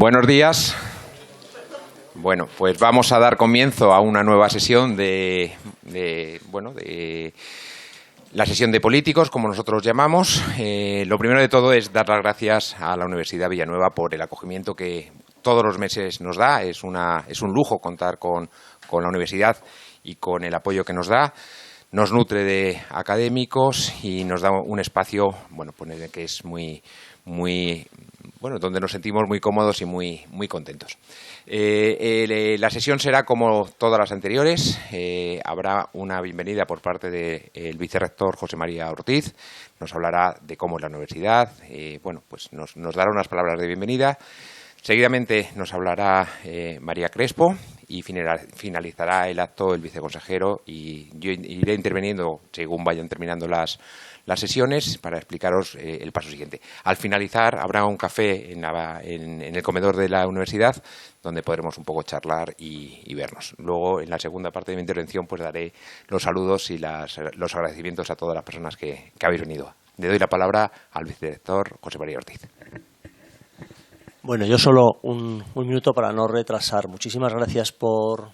Buenos días. Bueno, pues vamos a dar comienzo a una nueva sesión de la sesión de políticos, como nosotros llamamos. Lo primero de todo es dar las gracias a la Universidad Villanueva por el acogimiento que todos los meses nos da. Es un lujo contar con la universidad y con el apoyo que nos da. Nos nutre de académicos y nos da un espacio, pues que es donde nos sentimos muy cómodos y muy contentos. La sesión será como todas las anteriores. Habrá una bienvenida por parte del vicerrector José María Ortiz. Nos hablará de cómo es la universidad. Pues nos dará unas palabras de bienvenida. Seguidamente nos hablará María Crespo y finalizará el acto el viceconsejero, y yo iré interviniendo según vayan terminando las sesiones para explicaros el paso siguiente. Al finalizar habrá un café en el comedor de la universidad donde podremos un poco charlar y vernos. Luego, en la segunda parte de mi intervención, pues daré los saludos y los agradecimientos a todas las personas que habéis venido. Le doy la palabra al vicedirector José María Ortiz. Bueno, yo solo un minuto para no retrasar. Muchísimas gracias por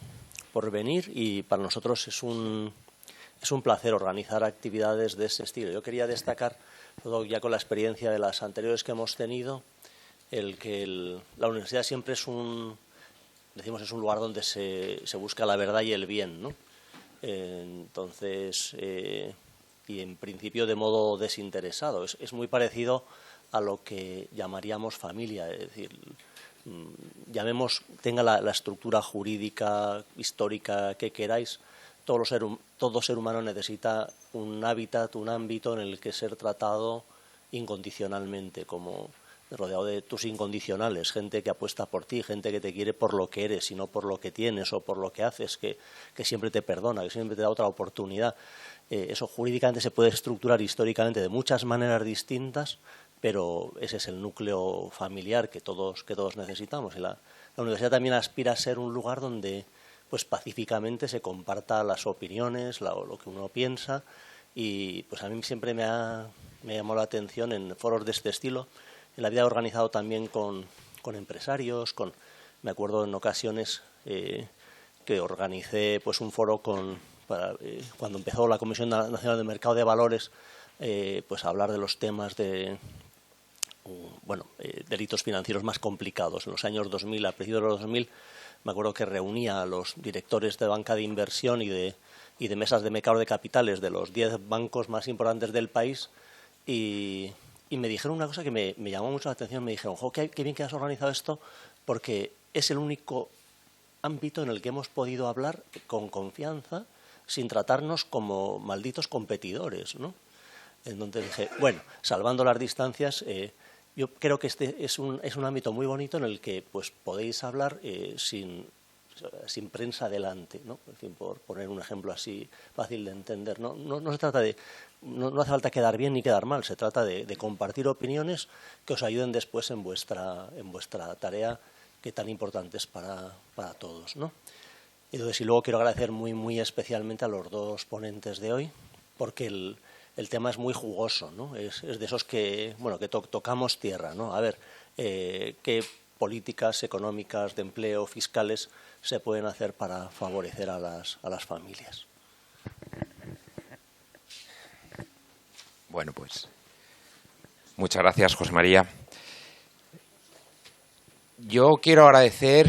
venir, y para nosotros es un placer organizar actividades de ese estilo. Yo quería destacar, todo ya con la experiencia de las anteriores que hemos tenido, la universidad siempre es un lugar donde se busca la verdad y el bien, ¿no? Entonces, y en principio de modo desinteresado. Es muy parecido a lo que llamaríamos familia, es decir, tenga la estructura jurídica, histórica que queráis, todo ser humano necesita un hábitat, un ámbito en el que ser tratado incondicionalmente, como rodeado de tus incondicionales, gente que apuesta por ti, gente que te quiere por lo que eres y no por lo que tienes o por lo que haces, que siempre te perdona, que siempre te da otra oportunidad. Eso jurídicamente se puede estructurar históricamente de muchas maneras distintas, pero ese es el núcleo familiar que todos necesitamos. Y la universidad también aspira a ser un lugar donde pues pacíficamente se comparta las opiniones, lo que uno piensa, y pues a mí siempre me llamó la atención en foros de este estilo. En la vida he organizado también con empresarios, me acuerdo en ocasiones que organicé pues un foro cuando empezó la Comisión Nacional de Mercado de Valores, pues a hablar de los temas de delitos financieros más complicados. En los años 2000, a principios de los 2000, me acuerdo que reunía a los directores de banca de inversión y de mesas de mercado de capitales de los 10 bancos más importantes del país, y me dijeron una cosa que me llamó mucho la atención. Me dijeron: qué bien que has organizado esto, porque es el único ámbito en el que hemos podido hablar con confianza sin tratarnos como malditos competidores, ¿no? Entonces dije, salvando las distancias, yo creo que este es un ámbito muy bonito en el que pues podéis hablar sin prensa delante, ¿no? En fin, por poner un ejemplo así fácil de entender, ¿no? No se trata no hace falta quedar bien ni quedar mal, se trata de compartir opiniones que os ayuden después en vuestra tarea, que tan importante es para todos, ¿no? Entonces, y luego quiero agradecer muy especialmente a los dos ponentes de hoy, porque el tema es muy jugoso, ¿no? Es de esos que tocamos tierra, ¿no? A ver, qué políticas económicas, de empleo, fiscales se pueden hacer para favorecer a las familias. Bueno, pues muchas gracias, José María. Yo quiero agradecer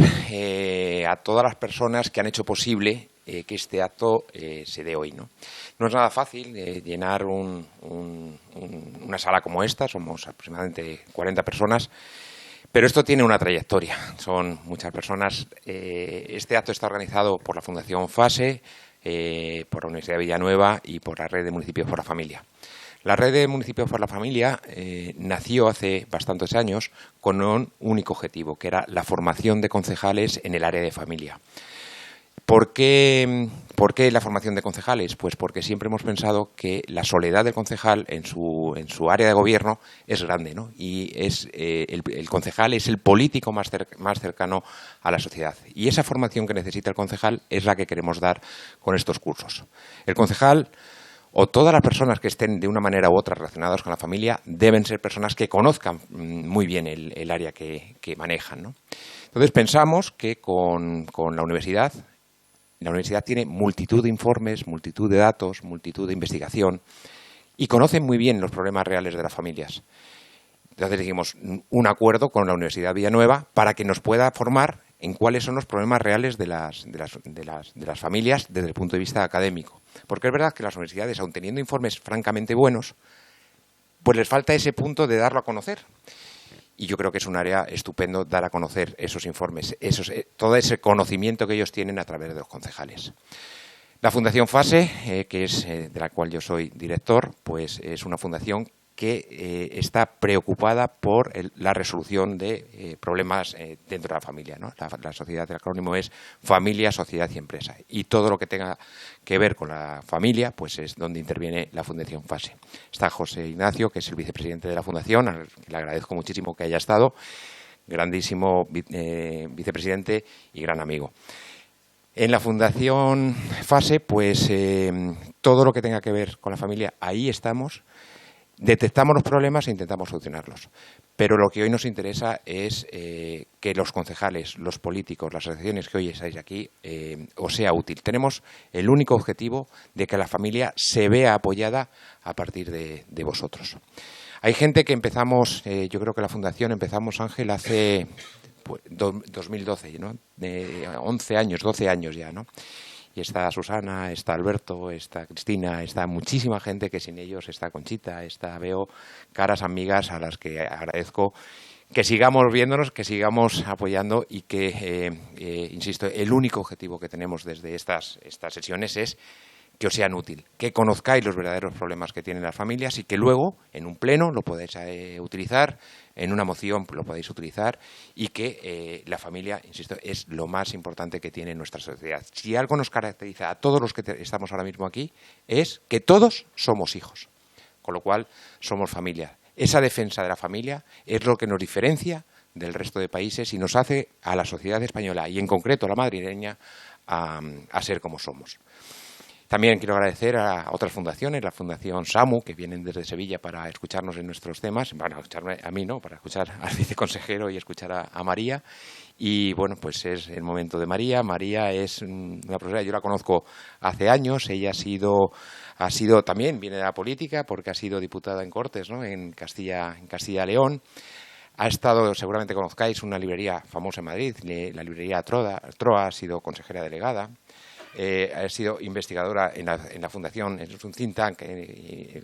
a todas las personas que han hecho posible que este acto se dé hoy, ¿no? No es nada fácil llenar una sala como esta. Somos aproximadamente 40 personas, pero esto tiene una trayectoria. Son muchas personas. Este acto está organizado por la Fundación FASE, por la Universidad de Villanueva y por la Red de Municipios por la Familia. La Red de Municipios por la Familia nació hace bastantes años con un único objetivo, que era la formación de concejales en el área de familia. ¿Por qué la formación de concejales? Pues porque siempre hemos pensado que la soledad del concejal en su área de gobierno es grande, ¿no? Y el concejal es el político más cercano a la sociedad. Y esa formación que necesita el concejal es la que queremos dar con estos cursos. El concejal o todas las personas que estén de una manera u otra relacionadas con la familia deben ser personas que conozcan muy bien el área que manejan, ¿no? Entonces pensamos que con la universidad tiene multitud de informes, multitud de datos, multitud de investigación y conoce muy bien los problemas reales de las familias. Entonces dijimos un acuerdo con la Universidad Villanueva para que nos pueda formar en cuáles son los problemas reales de las familias desde el punto de vista académico. Porque es verdad que las universidades, aun teniendo informes francamente buenos, pues les falta ese punto de darlo a conocer. Y yo creo que es un área estupendo dar a conocer esos informes, todo ese conocimiento que ellos tienen a través de los concejales. La Fundación FASE, que es de la cual yo soy director, pues es una fundación que está preocupada por la resolución de problemas dentro de la familia, ¿no? La sociedad del acrónimo es Familia, Sociedad y Empresa. Y todo lo que tenga que ver con la familia, pues es donde interviene la Fundación FASE. Está José Ignacio, que es el vicepresidente de la Fundación, al que le agradezco muchísimo que haya estado, grandísimo vicepresidente y gran amigo. En la Fundación FASE, pues todo lo que tenga que ver con la familia, ahí estamos. Detectamos los problemas e intentamos solucionarlos. Pero lo que hoy nos interesa es que los concejales, los políticos, las asociaciones que hoy estáis aquí, os sea útil. Tenemos el único objetivo de que la familia se vea apoyada a partir de vosotros. Hay gente que empezamos, yo creo que la Fundación empezamos, Ángel, hace 2012, ¿no? 11 años, 12 años ya, ¿no? Y está Susana, está Alberto, está Cristina, está muchísima gente que sin ellos, está Conchita, veo caras amigas a las que agradezco que sigamos viéndonos, que sigamos apoyando y que, insisto, el único objetivo que tenemos desde estas sesiones es que os sean útil, que conozcáis los verdaderos problemas que tienen las familias y que luego, en un pleno, lo podéis utilizar, en una moción lo podéis utilizar y que la familia, insisto, es lo más importante que tiene nuestra sociedad. Si algo nos caracteriza a todos los que estamos ahora mismo aquí, es que todos somos hijos, con lo cual somos familia. Esa defensa de la familia es lo que nos diferencia del resto de países y nos hace a la sociedad española y en concreto a la madrileña a ser como somos. También quiero agradecer a otras fundaciones, la Fundación SAMU, que vienen desde Sevilla para escucharnos en nuestros temas, bueno, escucharme a mí, ¿no?, para escuchar al viceconsejero y escuchar a María. Y bueno, pues es el momento de María. María es una profesora, yo la conozco hace años, ella ha sido también, viene de la política, porque ha sido diputada en Cortes, ¿no?, en Castilla y León. Ha estado, seguramente conozcáis, una librería famosa en Madrid, la librería Troa, ha sido consejera delegada. Ha sido investigadora en la Fundación, es un think tank,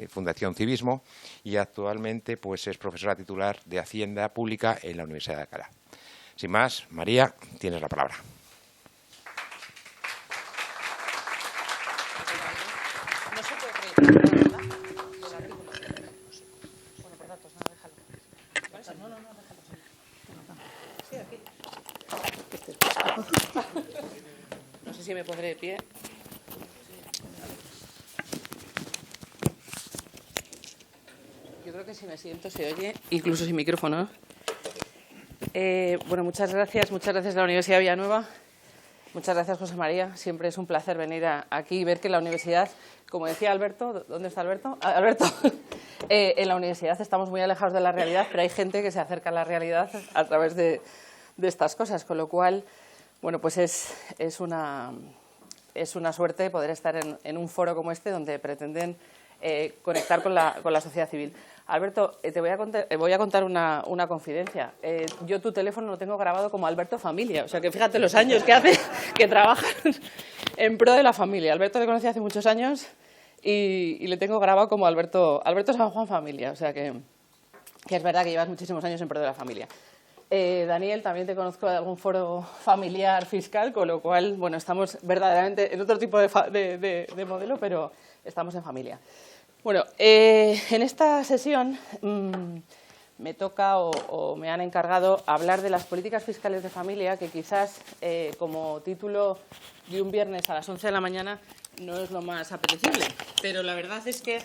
Fundación Civismo, y actualmente pues es profesora titular de Hacienda Pública en la Universidad de Alcalá. Sin más, María, tienes la palabra. No se puede creer, ¿verdad? Bueno, por datos, no, déjalo. No, déjalo. Sí, aquí. No sé si me pondré de pie. Yo creo que si me siento se oye, incluso sin micrófono. Bueno, muchas gracias a la Universidad Villanueva. Muchas gracias, José María. Siempre es un placer venir aquí y ver que la universidad, como decía Alberto, ¿dónde está Alberto? Alberto, en la universidad estamos muy alejados de la realidad, pero hay gente que se acerca a la realidad a través de estas cosas, con lo cual, bueno, pues es una suerte poder estar en un foro como este donde pretenden conectar con la sociedad civil. Alberto, te voy a contar una confidencia. Yo tu teléfono lo tengo grabado como Alberto Familia, o sea que fíjate los años que hace que trabajan en pro de la familia. Alberto le conocí hace muchos años y le tengo grabado como Alberto San Juan Familia, o sea que es verdad que llevas muchísimos años en pro de la familia. Daniel, también te conozco de algún foro familiar fiscal, con lo cual, bueno, estamos verdaderamente en otro tipo de modelo, pero estamos en familia. Bueno, en esta sesión me toca o me han encargado hablar de las políticas fiscales de familia, que quizás como título de un viernes a las 11 de la mañana no es lo más apetecible, pero la verdad es que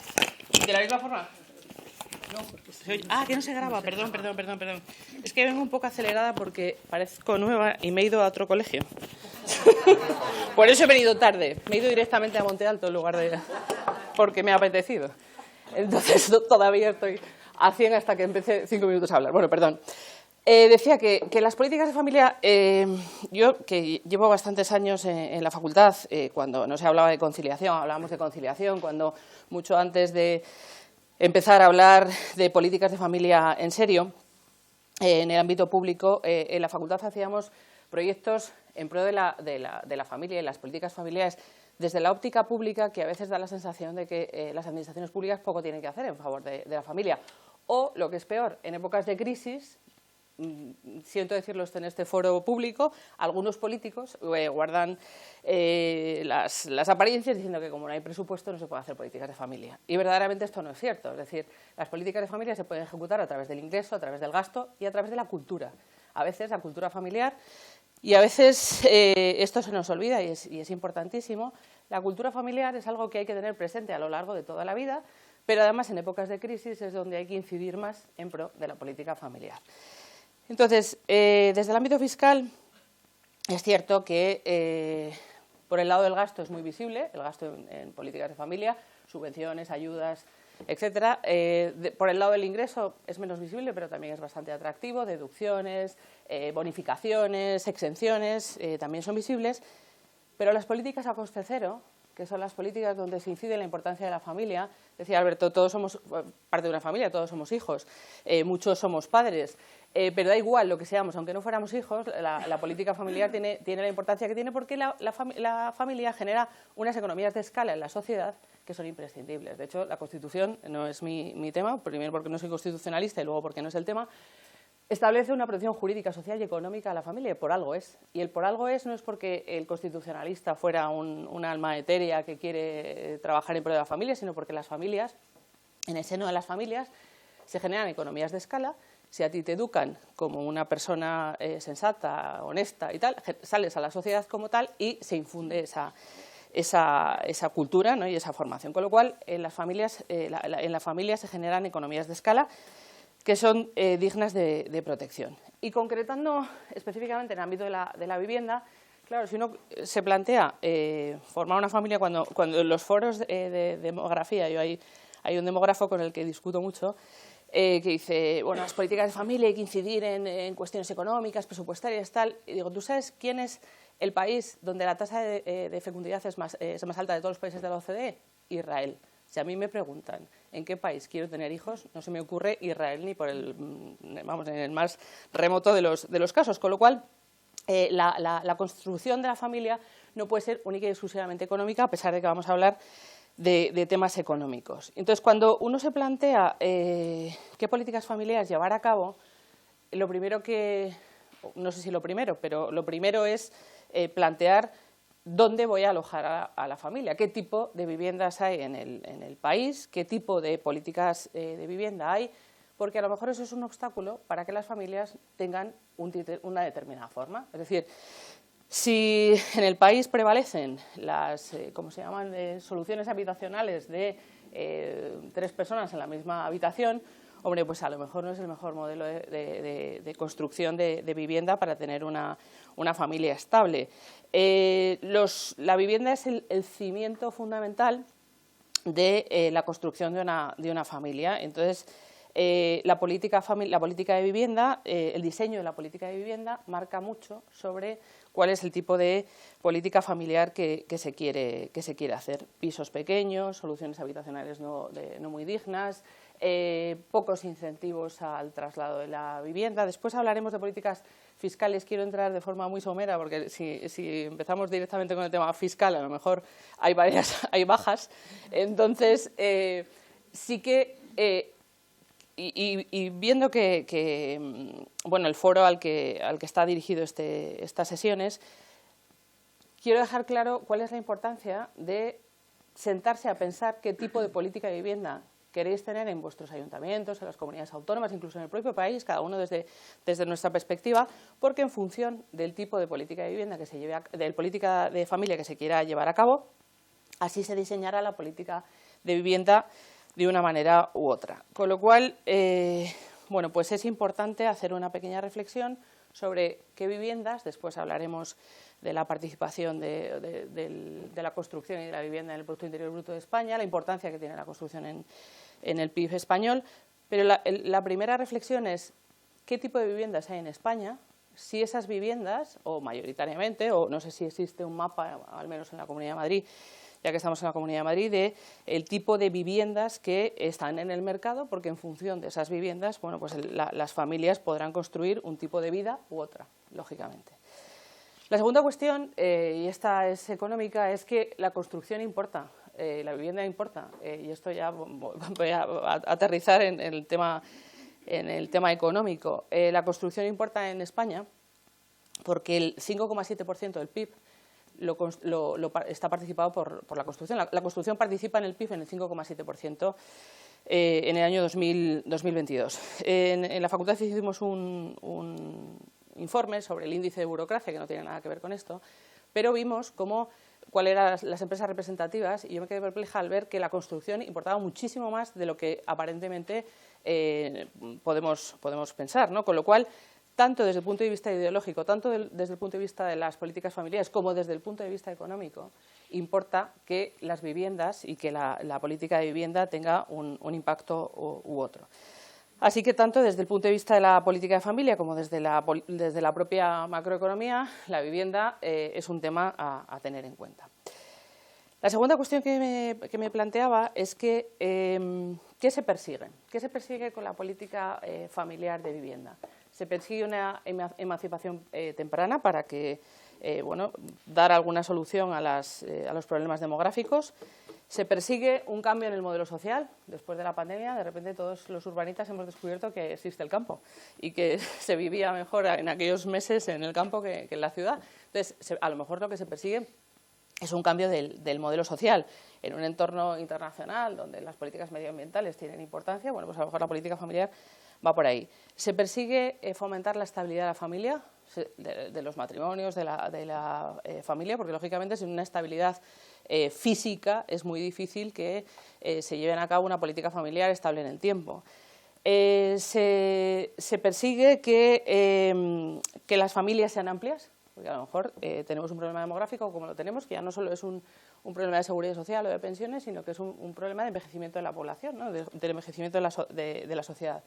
de la misma forma... No, que no se graba, perdón. Es que vengo un poco acelerada porque parezco nueva y me he ido a otro colegio. Por eso he venido tarde. Me he ido directamente a Monte Alto en lugar de... porque me ha apetecido. Entonces todavía estoy a 100 hasta que empecé 5 minutos a hablar. Bueno, perdón. Decía que las políticas de familia, yo que llevo bastantes años en la facultad, cuando no se hablaba de conciliación, hablábamos de conciliación, cuando mucho antes de empezar a hablar de políticas de familia en serio, en el ámbito público, en la facultad hacíamos proyectos en pro de la familia y las políticas familiares desde la óptica pública, que a veces da la sensación de que las administraciones públicas poco tienen que hacer en favor de la familia. O, lo que es peor, en épocas de crisis, siento decirlo en este foro público, algunos políticos guardan las apariencias diciendo que como no hay presupuesto no se puede hacer políticas de familia. Y verdaderamente esto no es cierto. Es decir, las políticas de familia se pueden ejecutar a través del ingreso, a través del gasto y a través de la cultura. A veces la cultura familiar, y a veces esto se nos olvida y es importantísimo. La cultura familiar es algo que hay que tener presente a lo largo de toda la vida, pero además en épocas de crisis es donde hay que incidir más en pro de la política familiar. Entonces, desde el ámbito fiscal, es cierto que por el lado del gasto es muy visible, el gasto en políticas de familia, subvenciones, ayudas, etcétera. Por el lado del ingreso es menos visible, pero también es bastante atractivo, deducciones, bonificaciones, exenciones, también son visibles. Pero las políticas a coste cero, que son las políticas donde se incide en la importancia de la familia, decía Alberto, todos somos parte de una familia, todos somos hijos, muchos somos padres, pero da igual lo que seamos, aunque no fuéramos hijos, la política familiar tiene la importancia que tiene porque la familia genera unas economías de escala en la sociedad que son imprescindibles. De hecho, la Constitución no es mi tema, primero porque no soy constitucionalista y luego porque no es el tema, establece una protección jurídica, social y económica a la familia, y por algo es. Y el por algo es no es porque el constitucionalista fuera un alma etérea que quiere trabajar en pro de la familia, sino porque las familias, en el seno de las familias, se generan economías de escala. Si a ti te educan como una persona sensata, honesta y tal, sales a la sociedad como tal y se infunde esa cultura, ¿no? Y esa formación. Con lo cual, en la familia se generan economías de escala que son dignas de protección. Y concretando específicamente en el ámbito de la vivienda, claro, si uno se plantea formar una familia, cuando en los foros de demografía, hay un demógrafo con el que discuto mucho, que dice, bueno, las políticas de familia hay que incidir en cuestiones económicas, presupuestarias, tal. Y digo, ¿tú sabes quién es el país donde la tasa de fecundidad es más alta de todos los países de la OCDE? Israel. Si a mí me preguntan en qué país quiero tener hijos, no se me ocurre Israel ni en el más remoto de los casos. Con lo cual, la construcción de la familia no puede ser única y exclusivamente económica, a pesar de que vamos a hablar de temas económicos. Entonces, cuando uno se plantea qué políticas familiares llevar a cabo, lo primero no sé si lo primero, pero lo primero es plantear dónde voy a alojar a la familia, qué tipo de viviendas hay en el país, qué tipo de políticas de vivienda hay, porque a lo mejor eso es un obstáculo para que las familias tengan una determinada forma. Es decir, si en el país prevalecen las, ¿cómo se llaman?, soluciones habitacionales de 3 personas en la misma habitación, hombre, pues a lo mejor no es el mejor modelo de construcción de vivienda para tener una familia estable. La vivienda es el cimiento fundamental de la construcción de una familia. Entonces, la política de vivienda, el diseño de la política de vivienda marca mucho sobre cuál es el tipo de política familiar que se quiere hacer. Pisos pequeños, soluciones habitacionales no muy dignas, pocos incentivos al traslado de la vivienda. Después hablaremos de políticas fiscales. Quiero entrar de forma muy somera porque si empezamos directamente con el tema fiscal, a lo mejor hay bajas. Entonces, sí que y viendo que bueno, el foro al que está dirigido estas sesiones, quiero dejar claro cuál es la importancia de sentarse a pensar qué tipo de política de vivienda queréis tener en vuestros ayuntamientos, en las comunidades autónomas, incluso en el propio país, cada uno desde nuestra perspectiva, porque en función del tipo de política de vivienda de política de familia que se quiera llevar a cabo, así se diseñará la política de vivienda de una manera u otra. Con lo cual, bueno, pues es importante hacer una pequeña reflexión sobre qué viviendas, después hablaremos de la participación de la construcción y de la vivienda en el Producto Interior Bruto de España, la importancia que tiene la construcción en el PIB español, pero la primera reflexión es qué tipo de viviendas hay en España, si esas viviendas, o mayoritariamente, o no sé si existe un mapa, al menos en la Comunidad de Madrid, ya que estamos en la Comunidad de Madrid, de el tipo de viviendas que están en el mercado, porque en función de esas viviendas, bueno, pues las familias podrán construir un tipo de vida u otra, lógicamente. La segunda cuestión, y esta es económica, es que la construcción importa, la vivienda importa, y esto ya voy a aterrizar en el tema económico. La construcción importa en España porque el 5,7% del PIB está participado por la construcción. La construcción participa en el PIB en el 5,7% en el año 2022. En la facultad hicimos un informe sobre el índice de burocracia, que no tiene nada que ver con esto, pero vimos cuáles eran las empresas representativas y yo me quedé perpleja al ver que la construcción importaba muchísimo más de lo que aparentemente podemos pensar, ¿no? Con lo cual, tanto desde el punto de vista ideológico, tanto desde el punto de vista de las políticas familiares como desde el punto de vista económico, importa que las viviendas y que la política de vivienda tenga un impacto u otro. Así que tanto desde el punto de vista de la política de familia como desde la propia macroeconomía, la vivienda es un tema a tener en cuenta. La segunda cuestión que me planteaba es que ¿qué se persigue? ¿Qué se persigue con la política familiar de vivienda? Se persigue una emancipación temprana para que, dar alguna solución a los problemas demográficos. Se persigue un cambio en el modelo social. Después de la pandemia, de repente todos los urbanitas hemos descubierto que existe el campo y que se vivía mejor en aquellos meses en el campo que en la ciudad. Entonces, a lo mejor lo que se persigue es un cambio del modelo social. En un entorno internacional donde las políticas medioambientales tienen importancia, bueno, pues a lo mejor la política familiar va por ahí. Se persigue fomentar la estabilidad de la familia, de los matrimonios, de la familia, porque lógicamente sin una estabilidad física es muy difícil que se lleven a cabo una política familiar estable en el tiempo. Se persigue que las familias sean amplias, porque a lo mejor tenemos un problema demográfico como lo tenemos, que ya no solo es un problema de seguridad social o de pensiones, sino que es un problema de envejecimiento de la población, ¿no? del envejecimiento de la sociedad.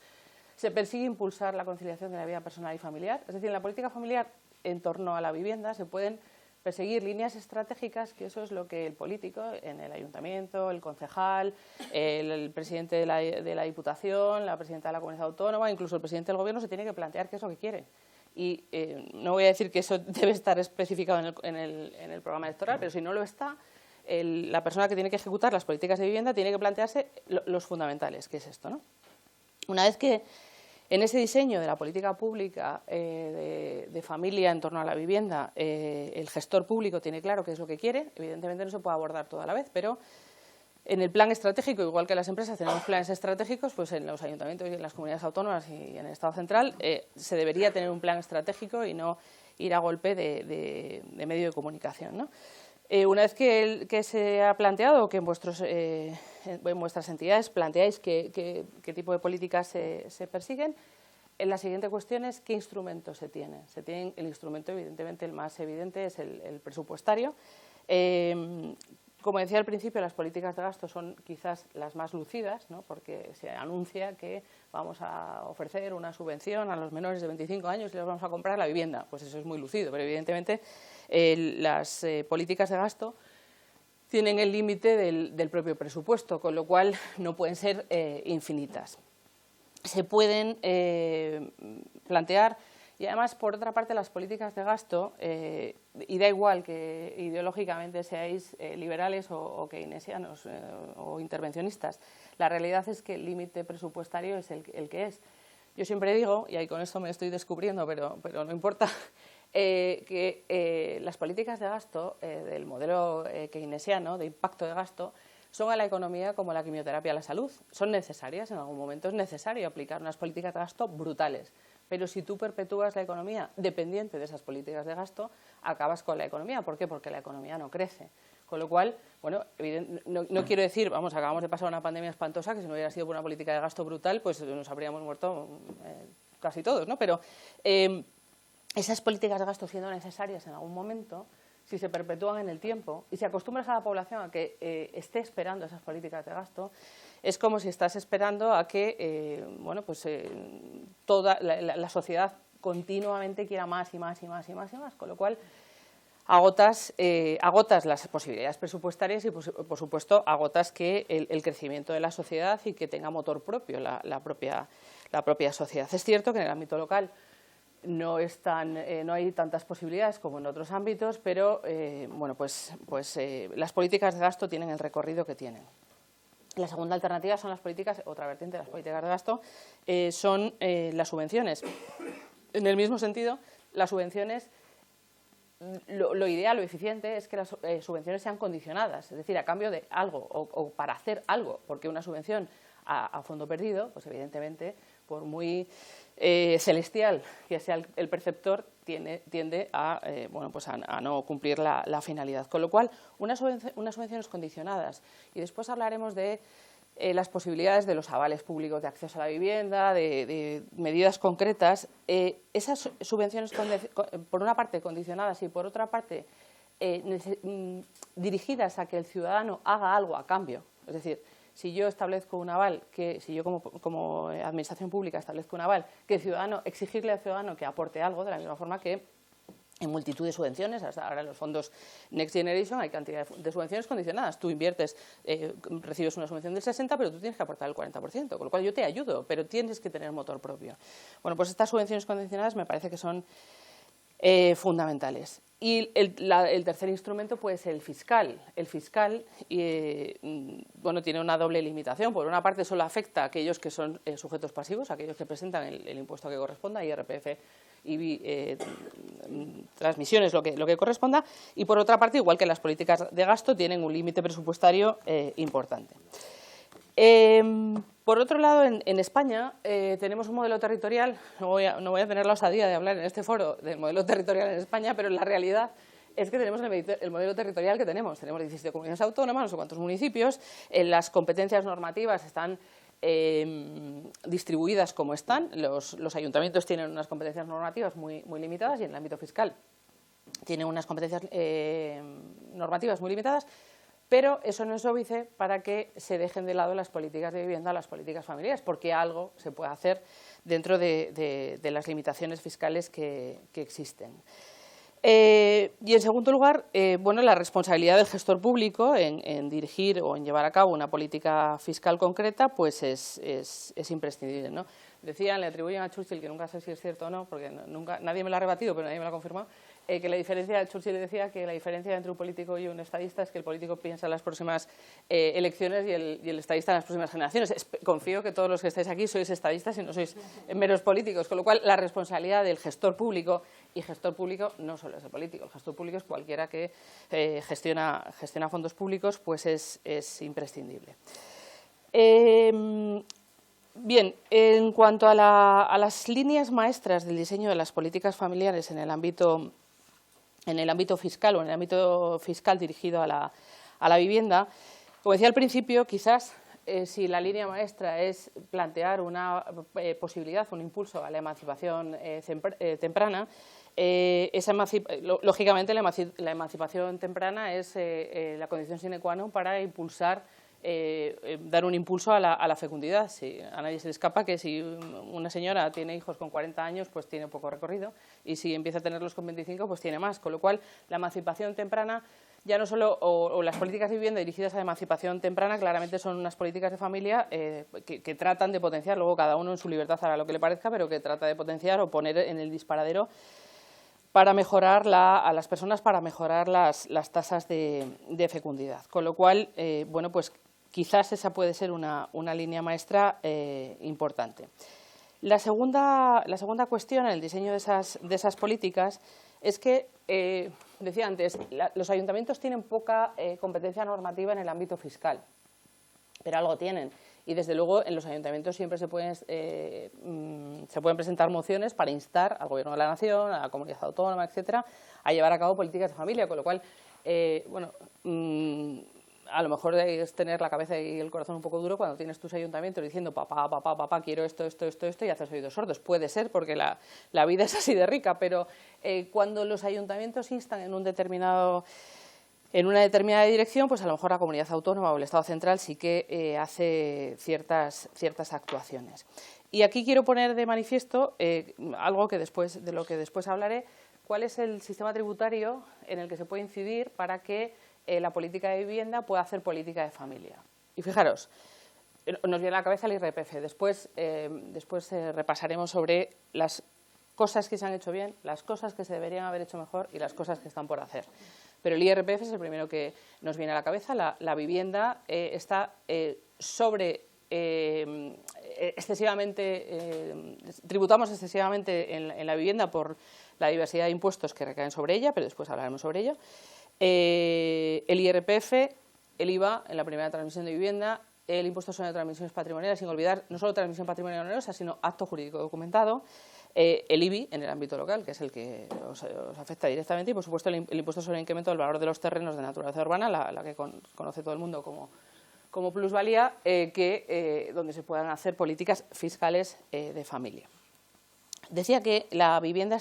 Se persigue impulsar la conciliación de la vida personal y familiar, es decir, en la política familiar en torno a la vivienda se pueden perseguir líneas estratégicas, que eso es lo que el político en el ayuntamiento, el concejal, el presidente de la Diputación, la presidenta de la comunidad autónoma, incluso el presidente del gobierno se tiene que plantear qué es lo que quiere. Y no voy a decir que eso debe estar especificado en el programa electoral, pero si no lo está, la persona que tiene que ejecutar las políticas de vivienda tiene que plantearse los fundamentales, que es esto, ¿no? Una vez que en ese diseño de la política pública de familia en torno a la vivienda, el gestor público tiene claro qué es lo que quiere, evidentemente no se puede abordar todo a la vez, pero en el plan estratégico, igual que las empresas tenemos planes estratégicos, pues en los ayuntamientos y en las comunidades autónomas y en el Estado central se debería tener un plan estratégico y no ir a golpe de medio de comunicación, ¿no? Una vez que se ha planteado, que en vuestras entidades planteáis qué tipo de políticas se persiguen, la siguiente cuestión es qué instrumentos se tienen. El instrumento, evidentemente, el más evidente es el presupuestario. Como decía al principio, las políticas de gasto son quizás las más lucidas, ¿no? Porque se anuncia que vamos a ofrecer una subvención a los menores de 25 años y les vamos a comprar la vivienda. Pues eso es muy lucido, pero evidentemente las políticas de gasto tienen el límite del propio presupuesto, con lo cual no pueden ser infinitas. Se pueden plantear, y además, por otra parte, las políticas de gasto, y da igual que ideológicamente seáis liberales o keynesianos o intervencionistas, la realidad es que el límite presupuestario es el que es. Yo siempre digo, y ahí con esto me estoy descubriendo, pero no importa, que las políticas de gasto del modelo keynesiano, de impacto de gasto, son a la economía como la quimioterapia a la salud. Son necesarias, en algún momento es necesario aplicar unas políticas de gasto brutales. Pero si tú perpetúas la economía dependiente de esas políticas de gasto, acabas con la economía. ¿Por qué? Porque la economía no crece. Con lo cual, bueno, no quiero decir, vamos, acabamos de pasar una pandemia espantosa, que si no hubiera sido por una política de gasto brutal, pues nos habríamos muerto casi todos, ¿no? Pero esas políticas de gasto siendo necesarias en algún momento, si se perpetúan en el tiempo y si acostumbras a la población a que esté esperando esas políticas de gasto, es como si estás esperando a que toda la sociedad continuamente quiera más y más y más y más y más, con lo cual agotas las posibilidades presupuestarias y, por supuesto, agotas que el crecimiento de la sociedad y que tenga motor propio la propia sociedad. Es cierto que en el ámbito local no hay tantas posibilidades como en otros ámbitos, pero las políticas de gasto tienen el recorrido que tienen. La segunda alternativa son las políticas, otra vertiente de las políticas de gasto, son las subvenciones. En el mismo sentido, las subvenciones, lo ideal, lo eficiente es que las subvenciones sean condicionadas, es decir, a cambio de algo o para hacer algo, porque una subvención a fondo perdido, pues evidentemente, por muy celestial que sea el perceptor, tiende a no cumplir la finalidad. Con lo cual, unas subvenciones condicionadas, y después hablaremos de las posibilidades de los avales públicos de acceso a la vivienda, de medidas concretas. Esas subvenciones, por una parte, condicionadas y por otra parte, dirigidas a que el ciudadano haga algo a cambio. Es decir, si yo establezco un aval, si yo como administración pública establezco un aval, que exigirle al ciudadano que aporte algo, de la misma forma que en multitud de subvenciones, hasta ahora en los fondos Next Generation hay cantidad de subvenciones condicionadas. Tú inviertes, recibes una subvención del 60%, pero tú tienes que aportar el 40%, con lo cual yo te ayudo, pero tienes que tener motor propio. Bueno, pues estas subvenciones condicionadas me parece que son fundamentales. Y el tercer instrumento, pues el fiscal. El fiscal tiene una doble limitación. Por una parte, solo afecta a aquellos que son sujetos pasivos, aquellos que presentan el impuesto que corresponda, IRPF, IBI, transmisiones, lo que corresponda. Y por otra parte, igual que las políticas de gasto, tienen un límite presupuestario importante. Por otro lado, en España tenemos un modelo territorial, no voy a tener la osadía de hablar en este foro del modelo territorial en España, pero la realidad es que tenemos el modelo territorial que tenemos. Tenemos 17 comunidades autónomas, no sé cuántos municipios, las competencias normativas están distribuidas como están, los ayuntamientos tienen unas competencias normativas muy limitadas y en el ámbito fiscal tienen unas competencias normativas muy limitadas. Pero eso no es óbice para que se dejen de lado las políticas de vivienda, las políticas familiares, porque algo se puede hacer dentro de las limitaciones fiscales que existen. Y en segundo lugar, la responsabilidad del gestor público en dirigir o en llevar a cabo una política fiscal concreta, pues es imprescindible, ¿no? Decían, le atribuyen a Churchill, que nunca sé si es cierto o no, porque nadie me lo ha rebatido, pero nadie me lo ha confirmado, que la diferencia, Churchill decía que la diferencia entre un político y un estadista es que el político piensa en las próximas elecciones y el estadista en las próximas generaciones. Confío que todos los que estáis aquí sois estadistas y no sois meros políticos, con lo cual la responsabilidad del gestor público, y gestor público no solo es el político, el gestor público es cualquiera que gestiona fondos públicos, pues es imprescindible. Bien, en cuanto a las líneas maestras del diseño de las políticas familiares en el ámbito fiscal o en el ámbito fiscal dirigido a la vivienda, como decía al principio, quizás si la línea maestra es plantear una posibilidad, un impulso a la emancipación temprana, lógicamente la emancipación temprana es la condición sine qua non para impulsar dar un impulso a la fecundidad. A nadie se le escapa que si una señora tiene hijos con 40 años, pues tiene poco recorrido, y si empieza a tenerlos con 25, pues tiene más. Con lo cual, la emancipación temprana, ya no solo, o las políticas de vivienda dirigidas a la emancipación temprana, claramente son unas políticas de familia que tratan de potenciar, luego cada uno en su libertad hará lo que le parezca, pero que trata de potenciar o poner en el disparadero para mejorar a las personas, para mejorar las tasas de fecundidad. Con lo cual, pues quizás esa puede ser una línea maestra importante. La segunda cuestión en el diseño de esas políticas es que, decía antes, los ayuntamientos tienen poca competencia normativa en el ámbito fiscal, pero algo tienen. Y desde luego en los ayuntamientos siempre se pueden presentar mociones para instar al Gobierno de la Nación, a la comunidad autónoma, etcétera, a llevar a cabo políticas de familia, con lo cual, a lo mejor es tener la cabeza y el corazón un poco duro cuando tienes tus ayuntamientos diciendo papá, papá, papá, quiero esto, esto, esto, esto, y haces oídos sordos. Puede ser, porque la vida es así de rica, pero cuando los ayuntamientos instan en una determinada dirección, pues a lo mejor la comunidad autónoma o el Estado central sí que hace ciertas actuaciones. Y aquí quiero poner de manifiesto algo de lo que después hablaré, cuál es el sistema tributario en el que se puede incidir para que la política de vivienda pueda hacer política de familia. Y fijaros, nos viene a la cabeza el IRPF, después repasaremos sobre las cosas que se han hecho bien, las cosas que se deberían haber hecho mejor y las cosas que están por hacer. Pero el IRPF es el primero que nos viene a la cabeza. La vivienda está tributamos excesivamente en la vivienda por la diversidad de impuestos que recaen sobre ella, pero después hablaremos sobre ello. El IRPF, el IVA en la primera transmisión de vivienda, el impuesto sobre transmisiones patrimoniales, sin olvidar no solo transmisión patrimonial onerosa, sino acto jurídico documentado, el IBI en el ámbito local, que es el que os afecta directamente, y por supuesto el impuesto sobre el incremento del valor de los terrenos de naturaleza urbana, la que conoce todo el mundo como plusvalía, donde se puedan hacer políticas fiscales de familia. Decía que la vivienda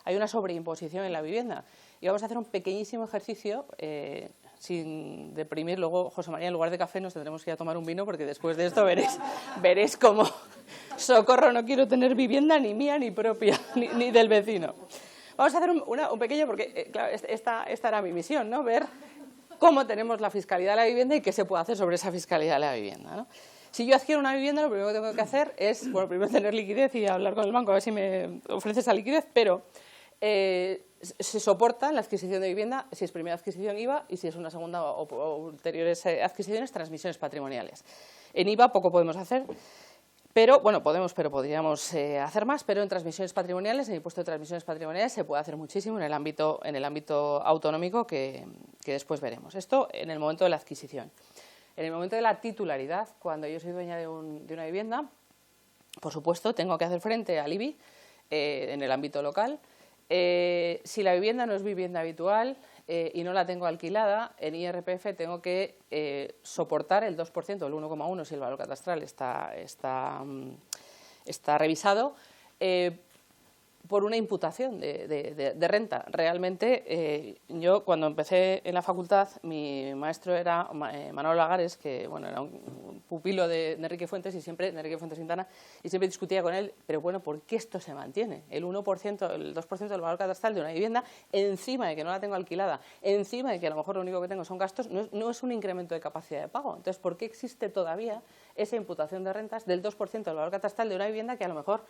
hay una sobreimposición en la vivienda, y vamos a hacer un pequeñísimo ejercicio sin deprimir. Luego, José María, en lugar de café nos tendremos que ir a tomar un vino, porque después de esto veréis cómo, socorro, no quiero tener vivienda ni mía ni propia, ni del vecino. Vamos a hacer un pequeño, porque claro, esta era mi misión, ¿no? Ver cómo tenemos la fiscalidad de la vivienda y qué se puede hacer sobre esa fiscalidad de la vivienda, ¿no? Si yo adquiero una vivienda, lo primero que tengo que hacer es, bueno, primero tener liquidez y hablar con el banco a ver si me ofrece esa liquidez, pero se soporta en la adquisición de vivienda, si es primera adquisición IVA, y si es una segunda o ulteriores adquisiciones, transmisiones patrimoniales. En IVA poco podemos hacer, pero bueno, podríamos hacer más, pero en transmisiones patrimoniales, en el impuesto de transmisiones patrimoniales, se puede hacer muchísimo en el ámbito autonómico que después veremos. Esto en el momento de la adquisición. En el momento de la titularidad, cuando yo soy dueña de una vivienda, por supuesto, tengo que hacer frente al IBI en el ámbito local. Si la vivienda no es vivienda habitual y no la tengo alquilada, en IRPF tengo que soportar el 2%, el 1,1% si el valor catastral está revisado, por una imputación de renta. Realmente, yo cuando empecé en la facultad, mi maestro era Manolo Lagares, que bueno, era un pupilo de Enrique Fuentes, de Enrique Fuentes Quintana, y siempre discutía con él, pero bueno, ¿por qué esto se mantiene? El 1%, el 2% del valor catastral de una vivienda, encima de que no la tengo alquilada, encima de que a lo mejor lo único que tengo son gastos, no es un incremento de capacidad de pago. Entonces, ¿por qué existe todavía esa imputación de rentas del 2% del valor catastral de una vivienda que a lo mejor,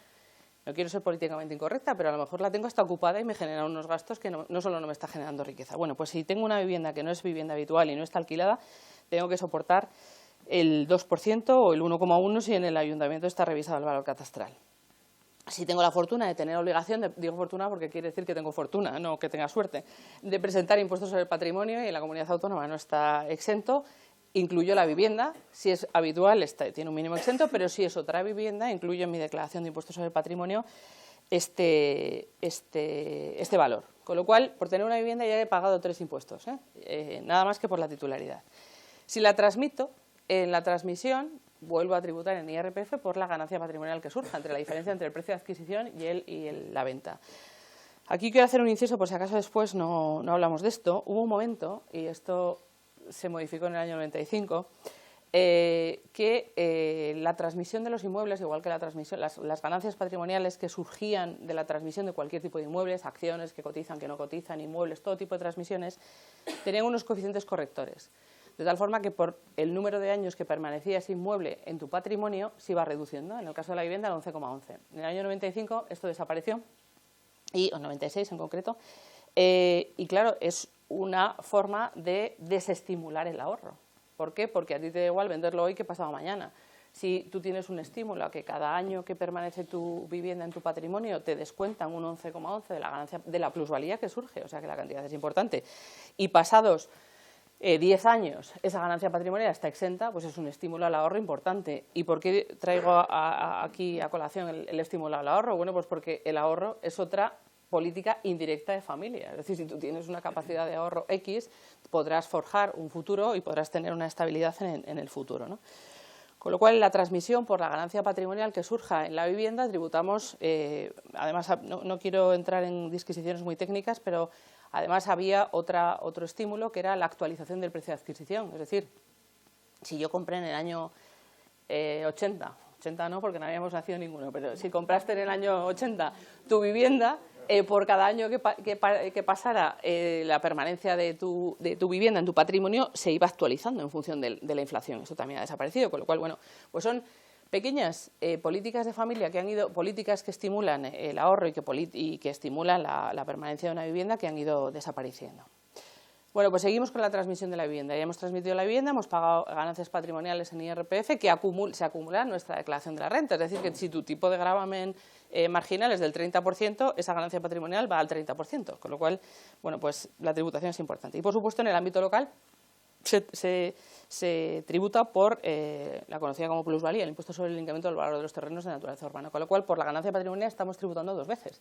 no quiero ser políticamente incorrecta, pero a lo mejor la tengo hasta ocupada y me genera unos gastos que no solo no me está generando riqueza? Bueno, pues si tengo una vivienda que no es vivienda habitual y no está alquilada, tengo que soportar el 2% o el 1,1% si en el ayuntamiento está revisado el valor catastral. Si tengo la fortuna de tener obligación, digo fortuna porque quiere decir que tengo fortuna, no que tenga suerte, de presentar impuestos sobre el patrimonio, y en la comunidad autónoma no está exento, incluyo la vivienda. Si es habitual, tiene un mínimo exento, pero si es otra vivienda, incluyo en mi declaración de impuestos sobre el patrimonio este valor. Con lo cual, por tener una vivienda ya he pagado 3 impuestos, nada más que por la titularidad. Si la transmito, en la transmisión vuelvo a tributar en IRPF por la ganancia patrimonial que surja, entre la diferencia entre el precio de adquisición y la venta. Aquí quiero hacer un inciso, por si acaso después no hablamos de esto. Hubo un momento, y esto se modificó en el año 95, que la transmisión de los inmuebles, igual que las ganancias patrimoniales que surgían de la transmisión de cualquier tipo de inmuebles, acciones que cotizan, que no cotizan, inmuebles, todo tipo de transmisiones, tenían unos coeficientes correctores. De tal forma que por el número de años que permanecía ese inmueble en tu patrimonio se iba reduciendo. En el caso de la vivienda, el 11,11. En el año 95 esto desapareció, o 96 en concreto, y claro, es una forma de desestimular el ahorro. ¿Por qué? Porque a ti te da igual venderlo hoy que pasado mañana. Si tú tienes un estímulo a que cada año que permanece tu vivienda en tu patrimonio te descuentan un 11,11 de la ganancia, de la plusvalía que surge, o sea que la cantidad es importante, y pasados 10 años esa ganancia patrimonial está exenta, pues es un estímulo al ahorro importante. ¿Y por qué traigo aquí a colación el estímulo al ahorro? Bueno, pues porque el ahorro es otra política indirecta de familia. Es decir, si tú tienes una capacidad de ahorro X, podrás forjar un futuro y podrás tener una estabilidad en el futuro, ¿no? Con lo cual, la transmisión por la ganancia patrimonial que surja en la vivienda, tributamos, además, no quiero entrar en disquisiciones muy técnicas, pero además había otro estímulo que era la actualización del precio de adquisición. Es decir, si yo compré en el año 80 no, porque no habíamos nacido ninguno, pero si compraste en el año 80 tu vivienda, por cada año que pasara la permanencia de tu vivienda en tu patrimonio se iba actualizando en función de la inflación. Eso también ha desaparecido, con lo cual, bueno, pues son pequeñas políticas de familia que han ido, políticas que estimulan el ahorro y que estimulan la permanencia de una vivienda que han ido desapareciendo. Bueno, pues seguimos con la transmisión de la vivienda. Ya hemos transmitido la vivienda, hemos pagado ganancias patrimoniales en IRPF que se acumulan en nuestra declaración de la renta. Es decir, que si tu tipo de gravamen marginal es del 30%, esa ganancia patrimonial va al 30%. Con lo cual, bueno, pues la tributación es importante. Y, por supuesto, en el ámbito local se tributa por la conocida como plusvalía, el impuesto sobre el incremento del valor de los terrenos de naturaleza urbana. Con lo cual, por la ganancia patrimonial estamos tributando dos veces.